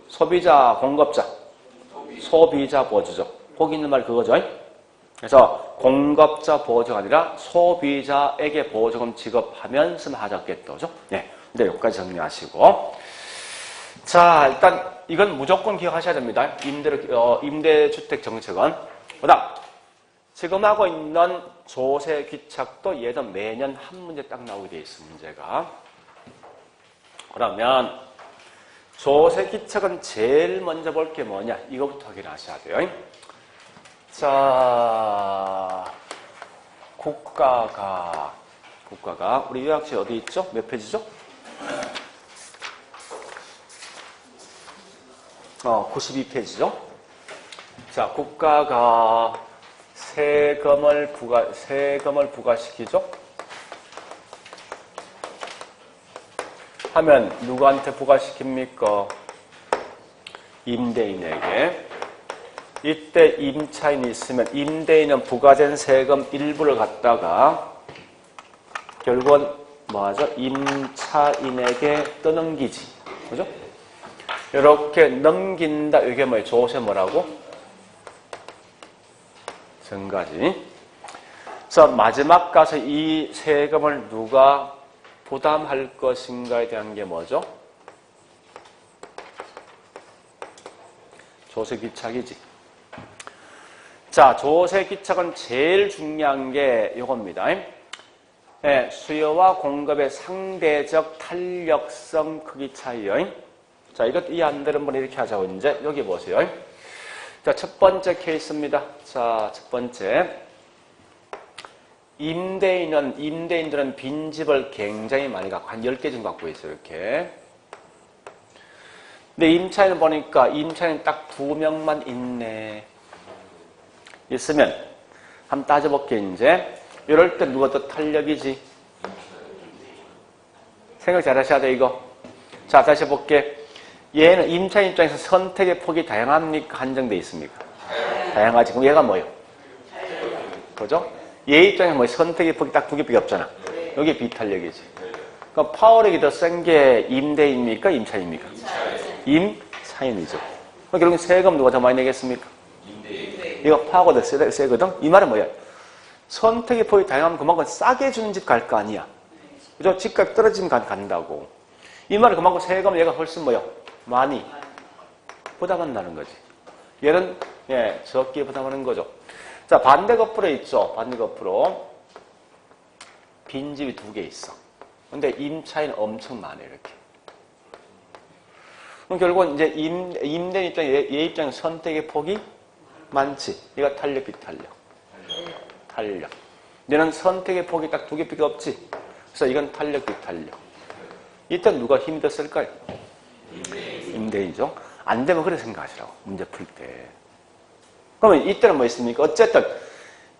소비자, 공급자. 소비자 보조죠. 거기 있는 말 그거죠. 그래서 공급자 보조가 아니라 소비자에게 보조금 지급하면서 하자겠죠. 네. 근데 여기까지 정리하시고. 자, 일단 이건 무조건 기억하셔야 됩니다. 임대주택 정책은. 그다음 지금 하고 있는 조세 귀착도 얘는 매년 한 문제 딱 나오게 돼 있어, 문제가. 그러면 조세 귀착은 제일 먼저 볼 게 뭐냐? 이거부터 확인하셔야 돼요. 자, 국가가 우리 요약시 어디 있죠? 몇 페이지죠? 92페이지죠? 자, 국가가 세금을 부과시키죠? 하면 누구한테 부과시킵니까? 임대인에게. 이때 임차인이 있으면 임대인은 부과된 세금 일부를 갖다가 결국은 뭐하죠? 임차인에게 떠넘기지. 그죠? 이렇게 넘긴다. 이게 뭐예요? 조세 뭐라고? 전가지. 그래서 마지막 가서 이 세금을 누가 부담할 것인가에 대한 게 뭐죠? 조세기착이지. 자, 조세기착은 제일 중요한 게 이겁니다. 네, 수요와 공급의 상대적 탄력성 크기 차이요. 자, 이것 이해 안 되는 분 이렇게 하자고 이제 여기 보세요. 자, 첫 번째 케이스입니다. 자, 첫 번째. 임대인들은 빈집을 굉장히 많이 갖고, 한 10개 정도 갖고 있어요, 이렇게. 근데 임차인을 보니까 임차인 딱 2명만 있네. 있으면, 한번 따져볼게, 이제. 이럴 때 누가 더 탄력이지? 생각 잘 하셔야 돼, 이거. 자, 다시 해볼게. 얘는 임차인 입장에서 선택의 폭이 다양합니까? 한정돼 있습니까? 다양하지. 그럼 얘가 뭐예요? 그죠? 얘 입장에서 뭐 선택의 폭이 딱 2개밖에 없잖아. 여기 비탄력이지. 그럼 파워력이 더 센 게 임대인입니까? 임차인입니까? 임차인이죠. 그럼 결국 세금 누가 더 많이 내겠습니까? 이거 파워가 더 세거든? 이 말은 뭐야? 선택의 폭이 다양하면 그만큼 싸게 주는 집 갈 거 아니야. 그죠? 집값 떨어지면 간다고. 이 말은 그만큼 세금 얘가 훨씬 뭐야? 많이 부담한다는 거지. 얘는 예, 적게 부담하는 거죠. 자, 반대 거꾸로 있죠. 반대 거꾸로. 빈집이 2개 있어. 근데 임차인 엄청 많아요, 이렇게. 그럼 결국은 이제 임대인 입장에 얘 입장에 선택의 폭이 많지. 얘가 탄력, 비탄력. 탄력. 얘는 선택의 폭이 딱 2개밖에 없지. 그래서 이건 탄력, 비탄력. 이때 누가 힘이 더 쓸까요? 임대인이죠. 안 되면 그래 생각하시라고. 문제 풀 때. 그러면 이때는 뭐 있습니까? 어쨌든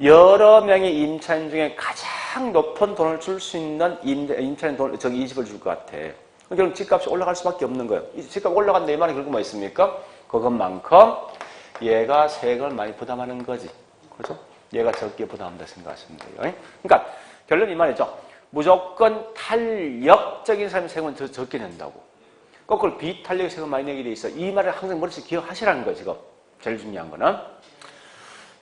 여러 명의 임차인 중에 가장 높은 돈을 줄 수 있는 임차인 돈, 이 집을 줄 것 같아. 결국 집값이 올라갈 수밖에 없는 거예요. 이 집값 올라간다 이 말은 결국 뭐 있습니까? 그것만큼 얘가 세금을 많이 부담하는 거지. 그죠? 얘가 적게 부담한다 생각하시면 돼요. 그러니까 결론 이 말이죠. 무조건 탄력적인 사람이 세금을 더 적게 낸다고. 거꾸로 비탄력의 세금 많이 내게 돼 있어. 이 말을 항상 머릿속에 기억하시라는 거예요, 지금. 제일 중요한 거는.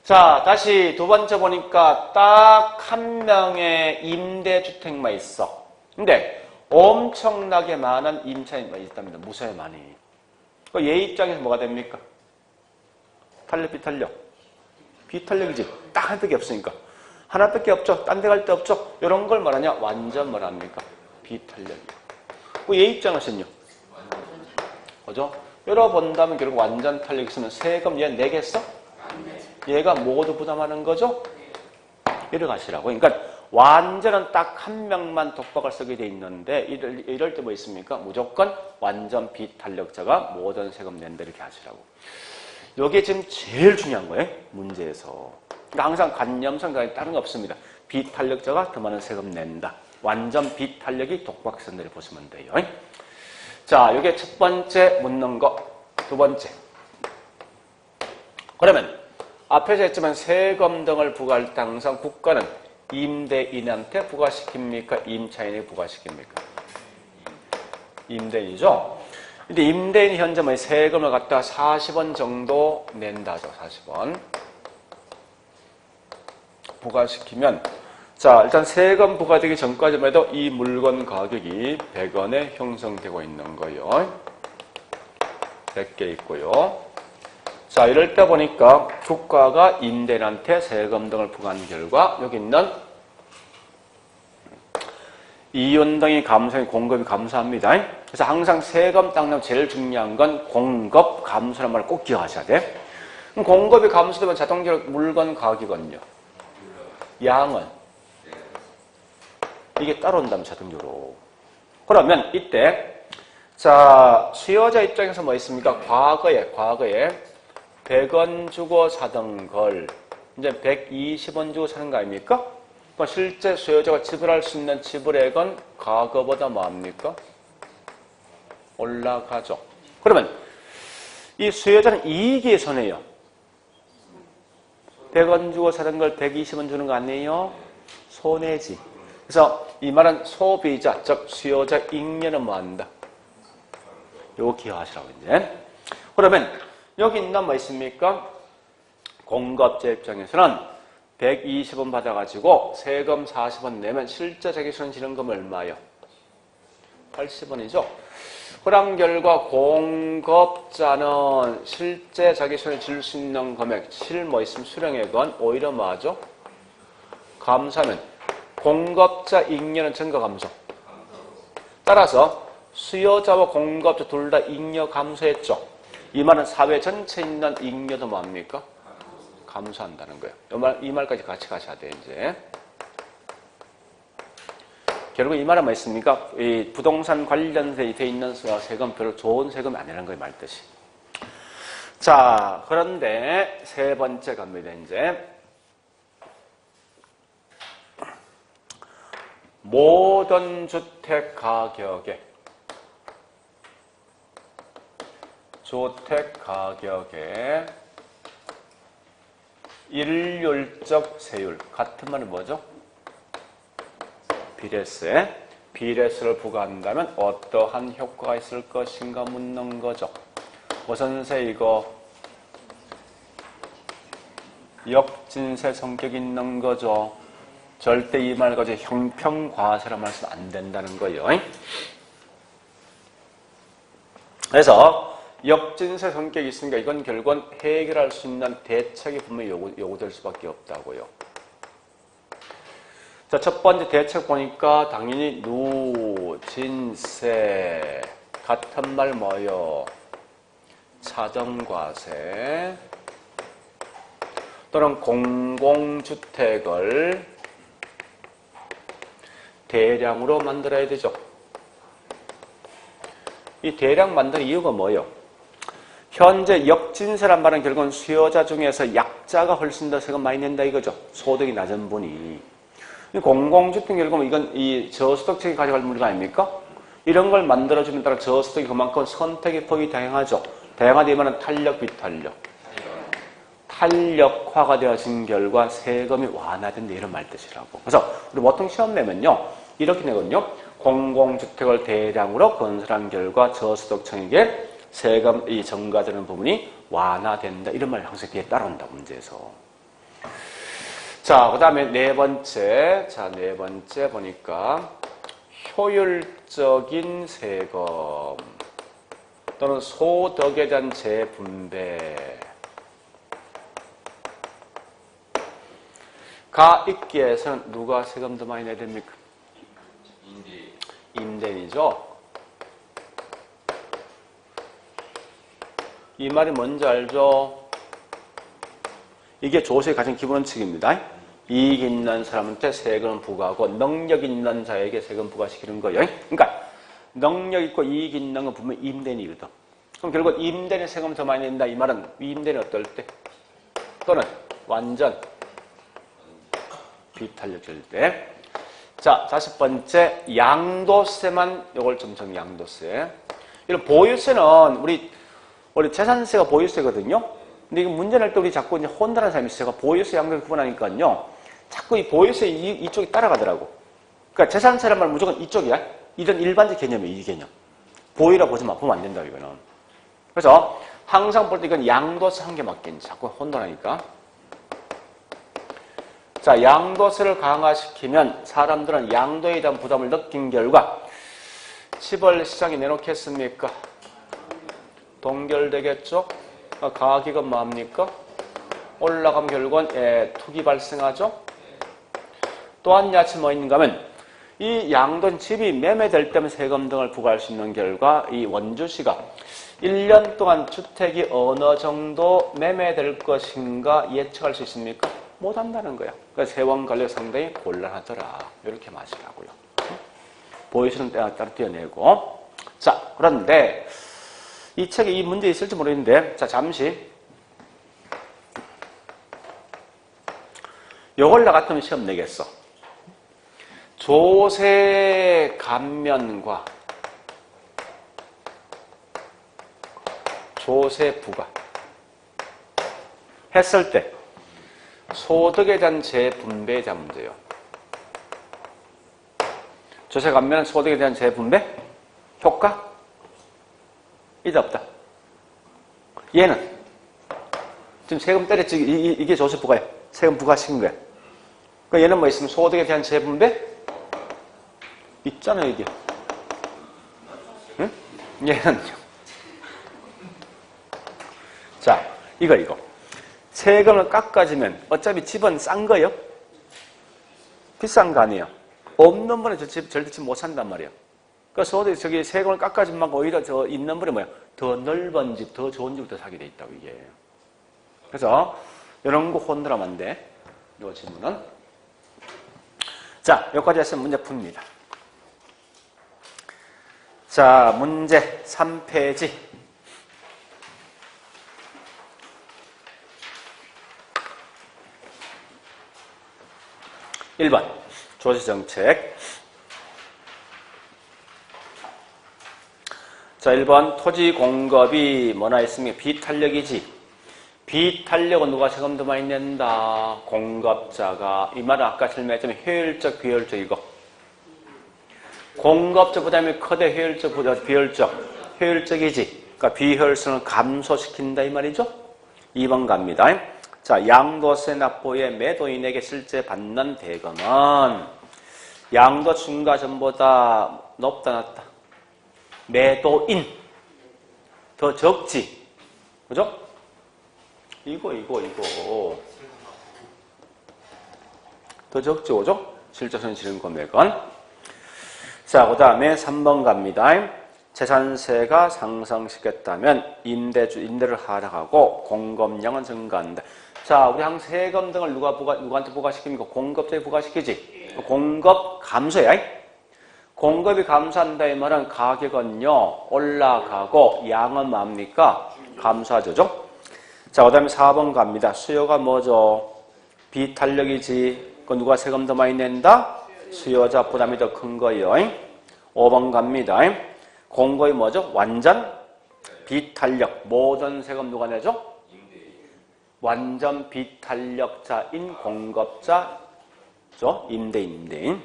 자, 다시 두 번째 보니까 딱 한 명의 임대주택만 있어. 근데 엄청나게 많은 임차인만 있답니다. 무수히 많이. 얘 입장에서 뭐가 됩니까? 탄력, 비탄력. 비탄력이지. 딱 하나밖에 없으니까. 하나밖에 없죠. 딴 데 갈 데 없죠. 이런 걸 말하냐? 완전 뭐랍니까? 비탄력이야. 얘 입장에서는요. 그죠? 열어본다면 결국 완전 탄력 있으면 세금 얘 내겠어? 얘가 모두 부담하는 거죠? 이래 가시라고. 그러니까 완전은 딱 한 명만 독박을 쓰게 돼 있는데 이럴 때 뭐 있습니까? 무조건 완전 비탄력자가 모든 세금 낸다 이렇게 하시라고. 이게 지금 제일 중요한 거예요. 문제에서. 그러니까 항상 관념상관이 다른 거 없습니다. 비탄력자가 더 많은 세금 낸다. 완전 비탄력이 독박 쓴다 이렇게 보시면 돼요. 자, 이게 첫 번째 묻는 거. 두 번째. 그러면 앞에서 했지만 세금 등을 부과할 때 항상 국가는 임대인한테 부과시킵니까? 임차인에게 부과시킵니까? 임대인이죠. 근데 임대인이 현재 뭐 세금을 갖다 40원 정도 낸다죠. 40원. 부과시키면 자, 일단 세금 부과되기 전까지만 해도 이 물건 가격이 100원에 형성되고 있는 거예요. 100개 있고요. 자, 이럴 때 보니까 국가가 임대인한테 세금 등을 부과한 결과 여기 있는 이윤 등이 감소해 공급이 감소합니다. 그래서 항상 세금 딱 나오면 제일 중요한 건 공급 감소라는 말을 꼭 기억하셔야 돼. 그럼 공급이 감소되면 자동적으로 물건 가격은요. 양은 이게 따라온다면 자동적으로. 그러면 이때 자, 수요자 입장에서 뭐 있습니까? 과거에 100원 주고 사던 걸 이제 120원 주고 사는 거 아닙니까? 그럼 실제 수요자가 지불할 수 있는 지불액은 과거보다 뭐합니까? 올라가죠. 그러면 이 수요자는 이익이 손해요. 100원 주고 사던 걸 120원 주는 거 아니에요? 손해지. 그래서 이 말은 소비자, 즉 수요자 잉여는 뭐한다? 요거 기억하시라고 이제. 그러면 여기 있는 뭐 있습니까? 공급자 입장에서는 120원 받아가지고 세금 40원 내면 실제 자기손 지른금 얼마예요? 80원이죠. 그런 결과 공급자는 실제 자기손에 질 수 있는 금액, 뭐 있으면 수령액은 오히려 뭐하죠? 감소하면 공급자 잉여는 증가 감소. 따라서 수요자와 공급자 둘 다 잉여 감소했죠. 이 말은 사회 전체에 있는 잉여도 뭡니까? 감소한다는 거예요. 이 말까지 같이 가셔야 돼요, 이제. 결국 이 말은 뭐 있습니까? 이 부동산 관련돼 있는 세금 별로 좋은 세금이 아니라는 거예요, 말뜻이. 자, 그런데 세 번째 갑니다, 이제. 모든 주택 가격에 일률적 세율, 같은 말은 뭐죠? 비례세를 부과한다면 어떠한 효과가 있을 것인가 묻는 거죠. 우선세 이거 역진세 성격이 있는 거죠. 절대 이 말 가지고 형평과세란 말 쓰면 안 된다는 거예요. 그래서 역진세 성격이 있으니까 이건 결국은 해결할 수 있는 대책이 분명히 요구될 수밖에 없다고요. 자, 첫 번째 대책 보니까 당연히 누진세, 같은 말 뭐요? 차등과세 또는 공공주택을 대량으로 만들어야 되죠. 이 대량 만드는 이유가 뭐예요? 현재 역진세란 말은 결국은 수요자 중에서 약자가 훨씬 더 세금 많이 낸다 이거죠. 소득이 낮은 분이. 공공주택 결국은 이건 이 저소득층이 가져갈 물건 아닙니까? 이런 걸 만들어주면 따라 저소득이 그만큼 선택의 폭이 다양하죠. 다양하되면 탄력, 비탄력. 탄력화가 되어진 결과 세금이 완화된다 이런 말 뜻이라고. 그래서 우리 보통 시험 내면요. 이렇게 내거든요. 공공주택을 대량으로 건설한 결과 저소득층에게 세금이 증가되는 부분이 완화된다. 이런 말이 항상 뒤에 따라온다, 문제에서. 자, 그 다음에 네 번째 보니까 효율적인 세금 또는 소득에 대한 재분배가 있기 위해서는 누가 세금 더 많이 내야 됩니까? 임대인이죠. 이 말이 뭔지 알죠? 이게 조세의 가장 기본 원칙입니다. 이익 있는 사람한테 세금을 부과하고 능력 있는 자에게 세금 부과시키는 거예요. 그러니까 능력 있고 이익 있는 건 분명히 임대인이거든. 그럼 결국 임대인의 세금을 더 많이 낸다. 이 말은 임대인이 어떨 때? 또는 완전 비탄력일 때. 자, 다섯 번째 양도세만 요걸 좀 정리. 양도세. 이런 보유세는 우리 재산세가 보유세거든요. 근데 이거 문제 낼 때 우리 자꾸 이제 혼돈하는 사람이 있어요. 보유세 양도세 구분하니까요. 자꾸 이 보유세 이쪽이 따라가더라고. 그러니까 재산세란 말 무조건 이쪽이야. 이런 일반적 개념이에요. 이 개념. 보유라 보면 안 된다 이거는. 그래서 항상 볼 때 이건 양도세 한 개 맞겠지. 자꾸 혼돈하니까. 자, 양도세를 강화시키면 사람들은 양도에 대한 부담을 느낀 결과 집을 시장에 내놓겠습니까? 동결되겠죠? 가격은 뭡니까? 올라가면 결국은 투기 발생하죠? 또한 야채 뭐 있는가 하면 이 양돈 집이 매매될 때면 세금 등을 부과할 수 있는 결과 이 원주시가 1년 동안 주택이 어느 정도 매매될 것인가 예측할 수 있습니까? 못한다는 거야. 그러니까 세원 관리가 상당히 곤란하더라. 이렇게 마시라고요. 보유세는 따로 떼어내고. 자, 그런데 이 책에 이 문제 있을지 모르겠는데, 자, 잠시. 요걸 나 같으면 시험 내겠어. 조세 감면과 조세 부과 했을 때 소득에 대한 재분배에 대한 문제예요. 조세 감면 소득에 대한 재분배 효과? 이제 없다. 얘는 지금 세금 때렸지. 이게 조세 부과예요. 세금 부과시킨 거야. 그러니까 얘는 뭐 있으면 소득에 대한 재분배? 있잖아요, 이게. 응? 얘는요. 자, 이거. 세금을 깎아주면 어차피 집은 싼 거예요? 비싼 거 아니에요? 없는 분에 절대 집 못 산단 말이에요. 그러니까 소득, 세금을 깎아준 만큼 오히려 저 있는 분이 뭐야? 더 넓은 집, 더 좋은 집을 더 사게 돼 있다고, 이게. 그래서, 이런 거 혼들하면 안 돼. 요 질문은. 자, 여기까지 했으면 문제 풉니다. 자, 문제 3페이지. 1번 조세정책. 자, 1번 토지 공급이 뭐나 있으면 비탄력이지. 비탄력은 누가 세금 더 많이 낸다? 공급자가. 이 말은 아까 설명했지만 효율적, 비효율적이고. 공급자 부담이 크대 효율적, 비효율적. 효율적이지. 그러니까 비효율성을 감소시킨다 이 말이죠. 2번 갑니다. 자, 양도세 납부의 매도인에게 실제 받는 대금은 양도 중과 전보다 높다 낮다? 매도인 더 적지. 그죠? 이거 더 적지, 그죠? 실제 손실은 금액은. 자, 그 다음에 3번 갑니다. 재산세가 상승시켰다면 임대를 하락하고 공급량은 증가한다. 자, 우리 항상 세금 등을 누구한테 부과시킵니까? 공급자에 부과시키지. 공급 감소야. 공급이 감소한다 이 말은 가격은요 올라가고 양은 뭡니까? 감소하죠. 자, 그 다음에 4번 갑니다. 수요가 뭐죠? 비탄력이지. 그 누가 세금 더 많이 낸다? 수요자 부담이 더 큰 거예요. 5번 갑니다. 공급이 뭐죠? 완전 비탄력. 모든 세금 누가 내죠? 완전 비탄력자인 공급자죠. 임대인.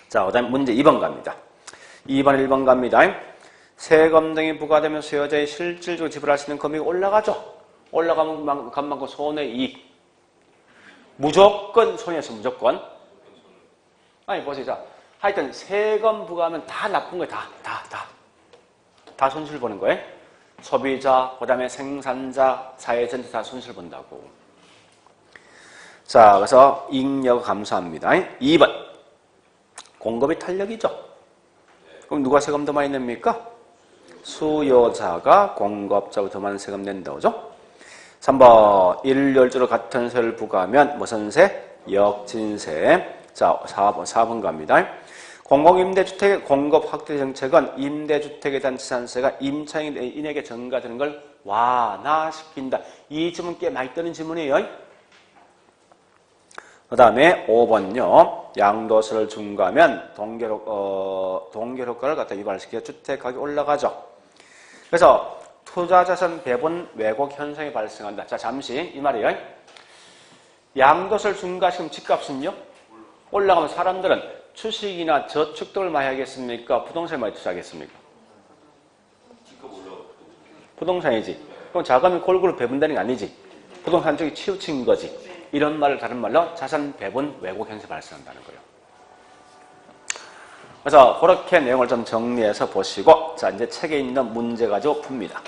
자, 그 다음에 문제 2번 갑니다. 2번, 1번 갑니다. 세금 등이 부과되면 수요자의 실질적으로 지불할 수 있는 금액이 올라가죠. 올라가면 만큼 손해 이익. 무조건 손해였어, 무조건. 아니, 보세요. 자, 하여튼 세금 부과하면 다 나쁜 거예요. 다 손실 보는 거예요. 소비자, 그 다음에 생산자, 사회 전체 다 손실 본다고. 자, 그래서 잉여가 감소합니다. 2번. 공급이 탄력이죠. 그럼 누가 세금 더 많이 냅니까? 수요자가 공급자보다 더 많은 세금 낸다고 그죠? 3번. 일률적으로 같은 세를 부과하면 무슨 세? 역진세. 자, 4번 갑니다. 공공임대주택의 공급 확대 정책은 임대주택에 대한 재산세가 임차인에게 증가되는 걸 완화시킨다. 이 질문 꽤 많이 뜨는 질문이에요. 그 다음에 5번요. 양도세를 중과하면 동결효과를 갖다 유발시켜 주택가격이 올라가죠. 그래서 투자자산 배분 왜곡 현상이 발생한다. 자, 잠시 이 말이에요. 양도세를 중과시키면 집값은요? 올라가면 사람들은 주식이나 저축도를 많이 하겠습니까? 부동산에 많이 투자하겠습니까? 부동산이지. 그럼 자금이 골고루 배분되는 게 아니지. 부동산 쪽이 치우친 거지. 이런 말을 다른 말로 자산 배분 왜곡 현상이 발생한다는 거예요. 그래서 그렇게 내용을 좀 정리해서 보시고 자, 이제 책에 있는 문제 가지고 풉니다.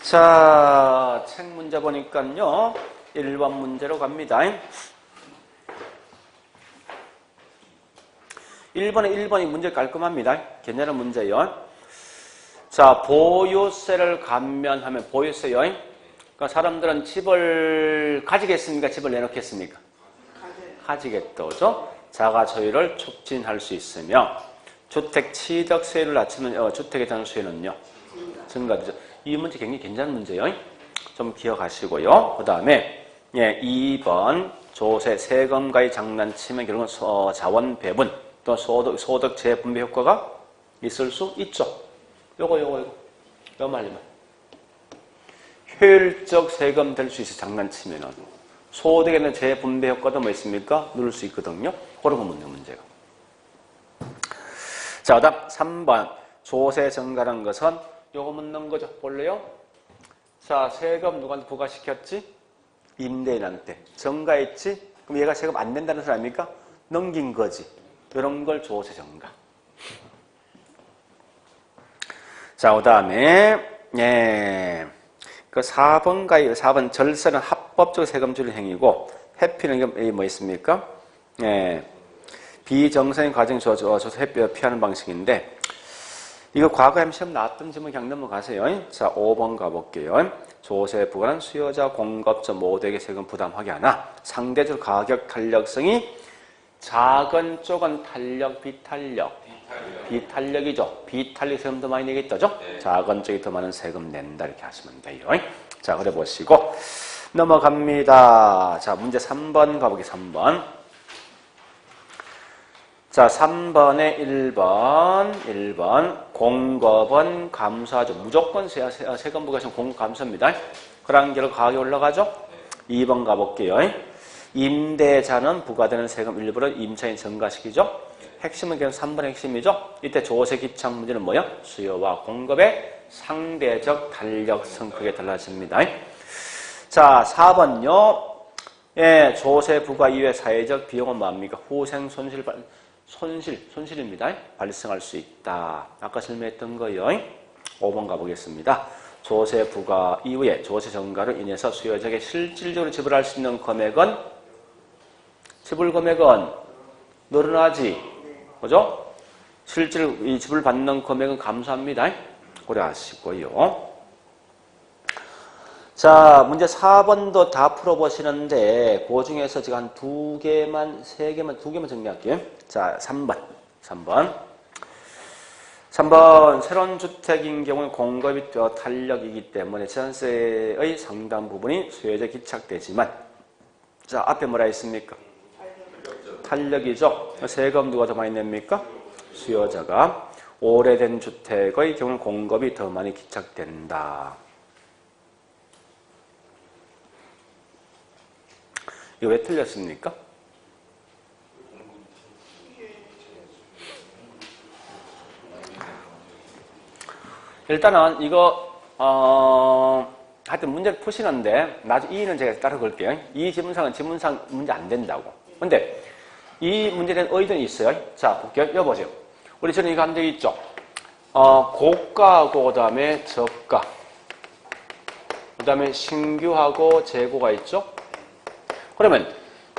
자, 책 문제 보니까요. 1번 문제로 갑니다. 1번이 문제 깔끔합니다. 괜찮은 문제예요. 자, 보유세를 감면하면 보유세요. 그러니까 사람들은 집을 가지겠습니까? 집을 내놓겠습니까? 가지겠다. 그죠? 자가 소유를 촉진할 수 있으며 주택 취득세율을 낮추면 주택에 대한 수요는요. 증가되죠. 이 문제 굉장히 괜찮은 문제예요. 좀 기억하시고요. 그 다음에 2번 조세 세금과의 장난치면 결국은 자원 배분 또 소득 재분배 효과가 있을 수 있죠. 요거 말이면 효율적 세금 될 수 있어. 장난치면은 소득에는 재분배 효과도 뭐 있습니까? 누릴 수 있거든요. 그런 거 묻는 문제가. 자, 그다음 3번 조세 증가라는 것은 요거 묻는 거죠. 볼래요? 자, 세금 누구한테 부과시켰지? 임대인한테. 정가했지? 그럼 얘가 세금 안 낸다는 소리 아닙니까? 넘긴 거지. 이런 걸 조세 정가. 자, 그 다음에, 예. 그 4번가요. 4번 절세는 합법적으로 세금 줄인 행위고, 회피는 이게 뭐 있습니까? 예. 비정상인 과정 조세 회피 피하는 방식인데, 이거 과거에 시험 나왔던 질문 그냥 넘어가세요. 자, 5번 가볼게요. 조세 부과는 수요자, 공급자 모두에게 세금 부담하게 하나 상대적으로 가격 탄력성이 작은 쪽은 탄력, 비탄력. 비탄력이죠. 비탄력 세금 더 많이 내겠다죠? 네. 작은 쪽이 더 많은 세금 낸다 이렇게 하시면 돼요. 자, 그래 보시고 넘어갑니다. 자, 문제 3번 가보겠습니다. 3번. 자, 3번에 1번. 공급은 감소하죠. 무조건 세금 부과시면 공급 감소입니다. 그런 결과 가격이 올라가죠? 2번 가볼게요. 임대자는 부과되는 세금 일부를 임차인 증가시키죠? 핵심은 그냥 3번의 핵심이죠? 이때 조세 기착 문제는 뭐야? 수요와 공급의 상대적 탄력성 크게 달라집니다. 자, 4번요. 예, 조세 부과 이후의 사회적 비용은 뭡니까? 후생 손실입니다. 발생할 수 있다. 아까 설명했던 거요. 5번 가보겠습니다. 조세 부과 이후에 조세 정가로 인해서 수요자에게 실질적으로 지불할 수 있는 금액은 지불 금액은 늘어나지. 그죠? 실제로 이 지불받는 금액은 감소합니다. 고려하시고요. 자, 문제 4번도 다 풀어보시는데 그 중에서 제가 한 2개만, 2개만 정리할게요. 자, 3번. 새로운 주택인 경우는 공급이 탄력이기 때문에 전세의 상당 부분이 수요자에 기착되지만 자, 앞에 뭐라 했습니까? 탄력이죠. 세금 누가 더 많이 냅니까? 수요자가. 오래된 주택의 경우는 공급이 더 많이 기착된다. 이거 왜 틀렸습니까? 일단은 이거 하여튼 문제를 푸시는데 나중에 이는 제가 따로 걸게요. 이 지문상은 지문상 문제 안 된다고. 근데 이 문제에 대한 의견이 있어요. 자, 볼게요. 여보세요. 우리 전에 이거 한 적 있죠? 고가하고 그 다음에 저가, 그 다음에 신규하고 재고가 있죠? 그러면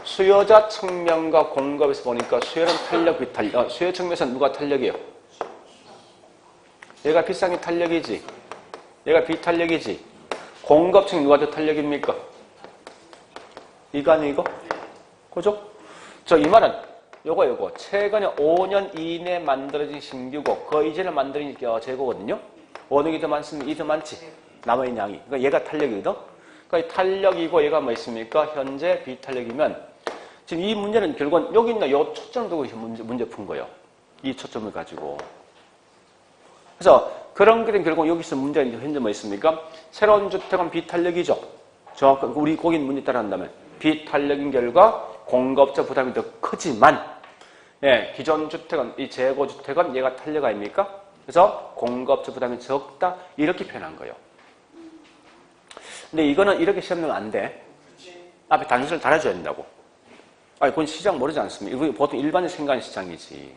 수요자 측면과 공급에서 보니까 수요는 탄력, 비탄력. 수요 측면에서 누가 탄력이에요? 얘가 비싼 게 탄력이지. 얘가 비탄력이지. 공급 측 누가 더 탄력입니까? 이거 아니 이거? 그죠? 이 말은 요거 최근에 5년 이내에 만들어진 신규고 그 이전에 만들어진 재고거든요. 어느 게 더 많습니까? 이 더 많지. 남아있는 양이. 그러니까 얘가 탄력이거든. 그러니까 탄력이고 얘가 뭐 있습니까? 현재 비탄력이면 지금 이 문제는 결국은 여기 있는 요 초점을 두고 문제 푼 거예요. 이 초점을 가지고. 그래서 그런 게 결국 여기서 문제가 현재 뭐 있습니까? 새로운 주택은 비탄력이죠. 우리 거기 문제 따라한다면 비탄력인 결과 공급자 부담이 더 크지만 예, 기존 주택은 이 재고 주택은 얘가 탄력 아닙니까? 그래서 공급자 부담이 적다 이렇게 표현한 거예요. 근데 이거는 이렇게 시험 내면 안 돼. 앞에 단서를 달아줘야 된다고. 아니, 그건 시장 모르지 않습니까? 이거 보통 일반인 생각하는 시장이지.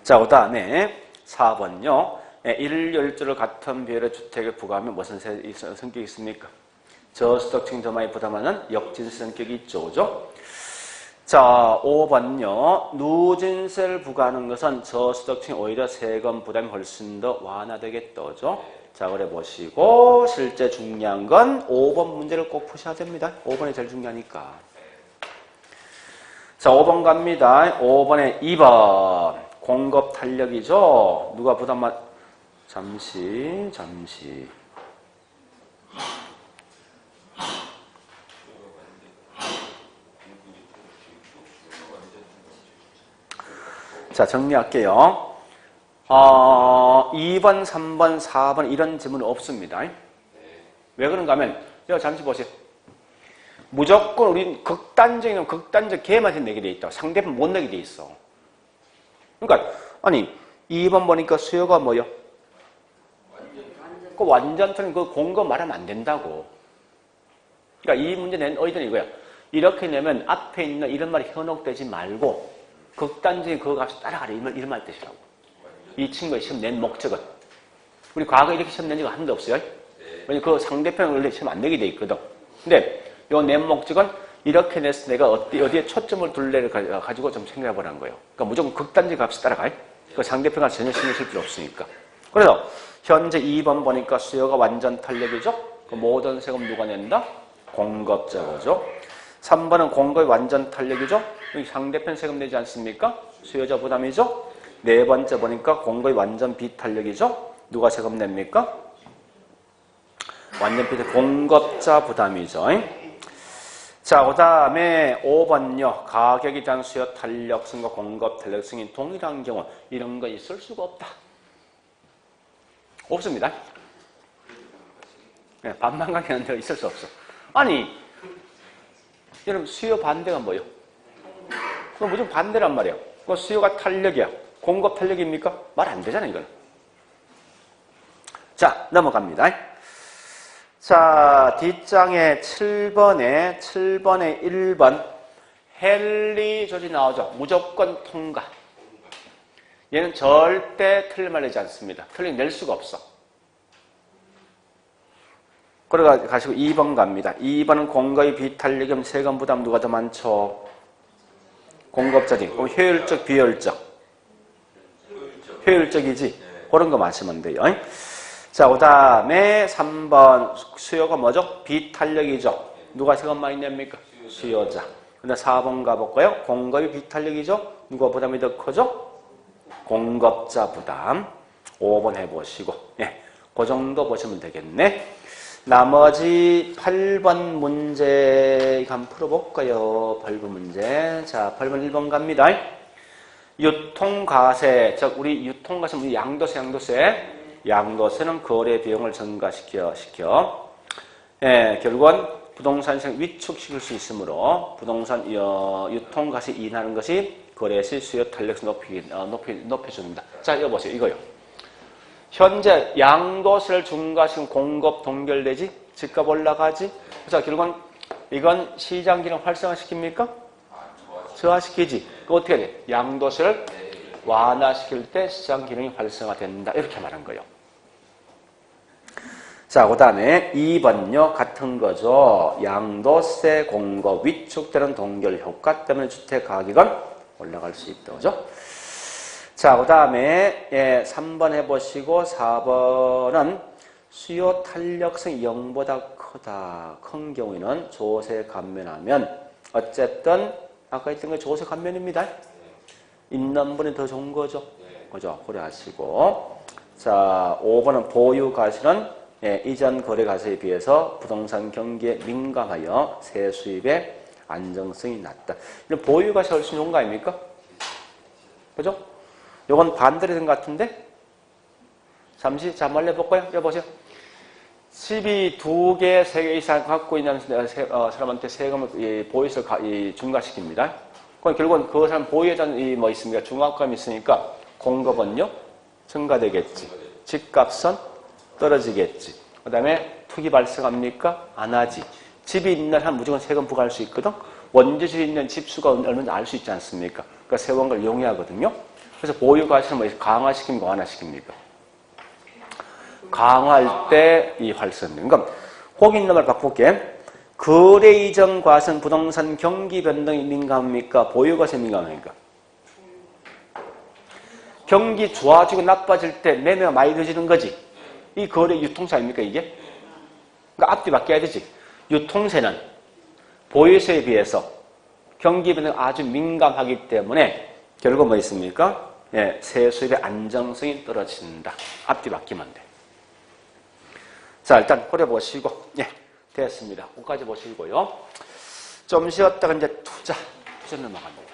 자, 그 다음에 4번요. 1열조를 같은 비율의 주택에 부과하면 무슨 성격이 있습니까? 저소득층이 더 많이 부담하는 역진세 성격이 있죠. 그죠? 자, 5번요. 누진세를 부과하는 것은 저소득층이 오히려 세금 부담이 훨씬 더 완화되겠죠. 자, 그래 보시고 실제 중요한 건 5번 문제를 꼭 푸셔야 됩니다. 5번이 제일 중요하니까. 자, 5번 갑니다. 5번에 2번. 공급 탄력이죠. 누가 부담만 잠시. 자, 정리할게요. 2번, 3번, 4번 이런 질문은 없습니다. 왜 그런가 하면 잠시 보세요. 무조건 우리는 극단적 개만 내게 돼 있다. 상대편 못 내게 돼 있어. 그러니까 아니 2번 보니까 수요가 뭐요? 그 완전 틀린 그 공급 말하면 안 된다고. 그러니까 이 문제 낸 의도는 이거야. 이렇게 내면 앞에 있는 이런 말이 현혹되지 말고 극단적인 그 값을 따라가라 이런 말 뜻이라고. 이 친구의 시험 낸 목적은 우리 과거에 이렇게 시험 낸 적은 한 번도 없어요. 왜냐면 그 상대편은 원래 시험 안 내게 돼 있거든. 근데 요 낸 목적은 이렇게 내서 내가 어디에 초점을 둘래를 가지고 좀 생각해 보라는 거예요. 그러니까 무조건 극단적인 값을 따라가요. 그 상대편과 전혀 신경 쓸 필요 없으니까. 그래서 현재 2번 보니까 수요가 완전 탄력이죠. 그 모든 세금 누가 낸다? 공급자죠. 3번은 공급이 완전 탄력이죠. 상대편 세금 내지 않습니까? 수요자 부담이죠. 네 번째 보니까 공급이 완전 비탄력이죠. 누가 세금 냅니까? 완전 비탄력 공급자 부담이죠. 자, 그 다음에 5번요. 가격에 대한 수요 탄력성과 공급 탄력성이 동일한 경우 이런 거 있을 수가 없다. 없습니다. 네, 반만 가격인데 있을 수 없어. 아니, 여러분 수요 반대가 뭐예요? 그럼 무조건 반대란 말이에요. 그 수요가 탄력이야. 공급 탄력입니까? 말 안 되잖아요, 이거는. 자, 넘어갑니다. 자, 뒷장에 7번에 1번 헨리 조지 나오죠. 무조건 통과. 얘는 절대 틀린 말 내지 않습니다. 틀린 낼 수가 없어. 그러가 가시고 2번 갑니다. 2번은 공급의 비탄력이면 세금 부담 누가 더 많죠? 공급자지. 그럼 효율적, 비효율적? 효율적이지. 그런 거 마시면 돼요. 자, 그 다음에 3번 수요가 뭐죠? 비탄력이죠. 누가 세금 많이 냅니까? 수요자. 근데 4번 가볼까요? 공급이 비탄력이죠. 누가 부담이 더 커죠? 공급자 부담. 5번 해보시고, 예, 그 정도 보시면 되겠네. 나머지 8번 문제 한번 풀어볼까요? 8번 문제. 자, 8번 1번 갑니다. 유통과세, 즉 우리 유통과세, 우리 양도세는 거래 비용을 증가시켜. 예, 결국은 부동산 시장 위축시킬 수 있으므로 부동산 유통과세 인하는 것이 거래시 수요 탄력성 높여줍니다. 자, 이거 보세요. 이거요. 현재 양도세를 중과시키면 공급 동결되지? 집값 올라가지? 자, 결국은 이건 시장 기능 활성화시킵니까? 저하시키지. 그 어떻게 해야 돼? 양도세를 완화시킬 때 시장 기능이 활성화된다. 이렇게 말한 거예요. 자, 그 다음에 2번요. 같은 거죠. 양도세 공급 위축되는 동결 효과 때문에 주택 가격은 올라갈 수 있다. 그죠? 자, 그 다음에 3번 해보시고 4번은 수요 탄력성이 0보다 크다. 큰 경우에는 조세 감면하면 어쨌든 아까 했던 게 조세 감면입니다. 있는 분이 더 좋은 거죠. 그죠? 고려하시고. 자, 5번은 보유 가실은 이전 거래 가세에 비해서 부동산 경기에 민감하여 세 수입의 안정성이 낮다. 이런 보유 가시 훨씬 좋은 거 아닙니까? 그죠? 요건 반대로 된 것 같은데? 잠시 말려 볼까요? 여보세요. 집이 2개, 3개 이상 갖고 있는 사람한테 세금을 보유세를 중과시킵니다. 그럼 결국은 그 사람 보유에 대한 뭐 있습니까? 중압감이 있으니까 공급은요 증가되겠지. 집값은 떨어지겠지. 그 다음에 투기 발생합니까? 안 하지. 집이 있는 한 무조건 세금 부과할 수 있거든. 원주시에 있는 집수가 얼마나 알 수 있지 않습니까? 그러니까 세금 걸 용이하거든요. 그래서 보유가시는 뭐 강화시킵니까? 완화시킵니까? 강화할 때 이 활성화. 그럼 거기 있는 말 바꿀게. 거래 이전 과세는 부동산 경기 변동이 민감합니까? 보유과세 민감합니까? 경기 좋아지고 나빠질 때 매매가 많이 늦어지는 거지. 이 거래 유통세 아닙니까 이게? 그러니까 앞뒤 바뀌어야 되지. 유통세는 보유세에 비해서 경기 변동이 아주 민감하기 때문에 결국 뭐 있습니까? 예, 세수입의 안정성이 떨어진다. 앞뒤 바뀌면 돼. 자, 일단 고려보시고, 예, 됐습니다. 거기까지 보시고요. 좀 쉬었다가 이제 투자 넘어갑니다.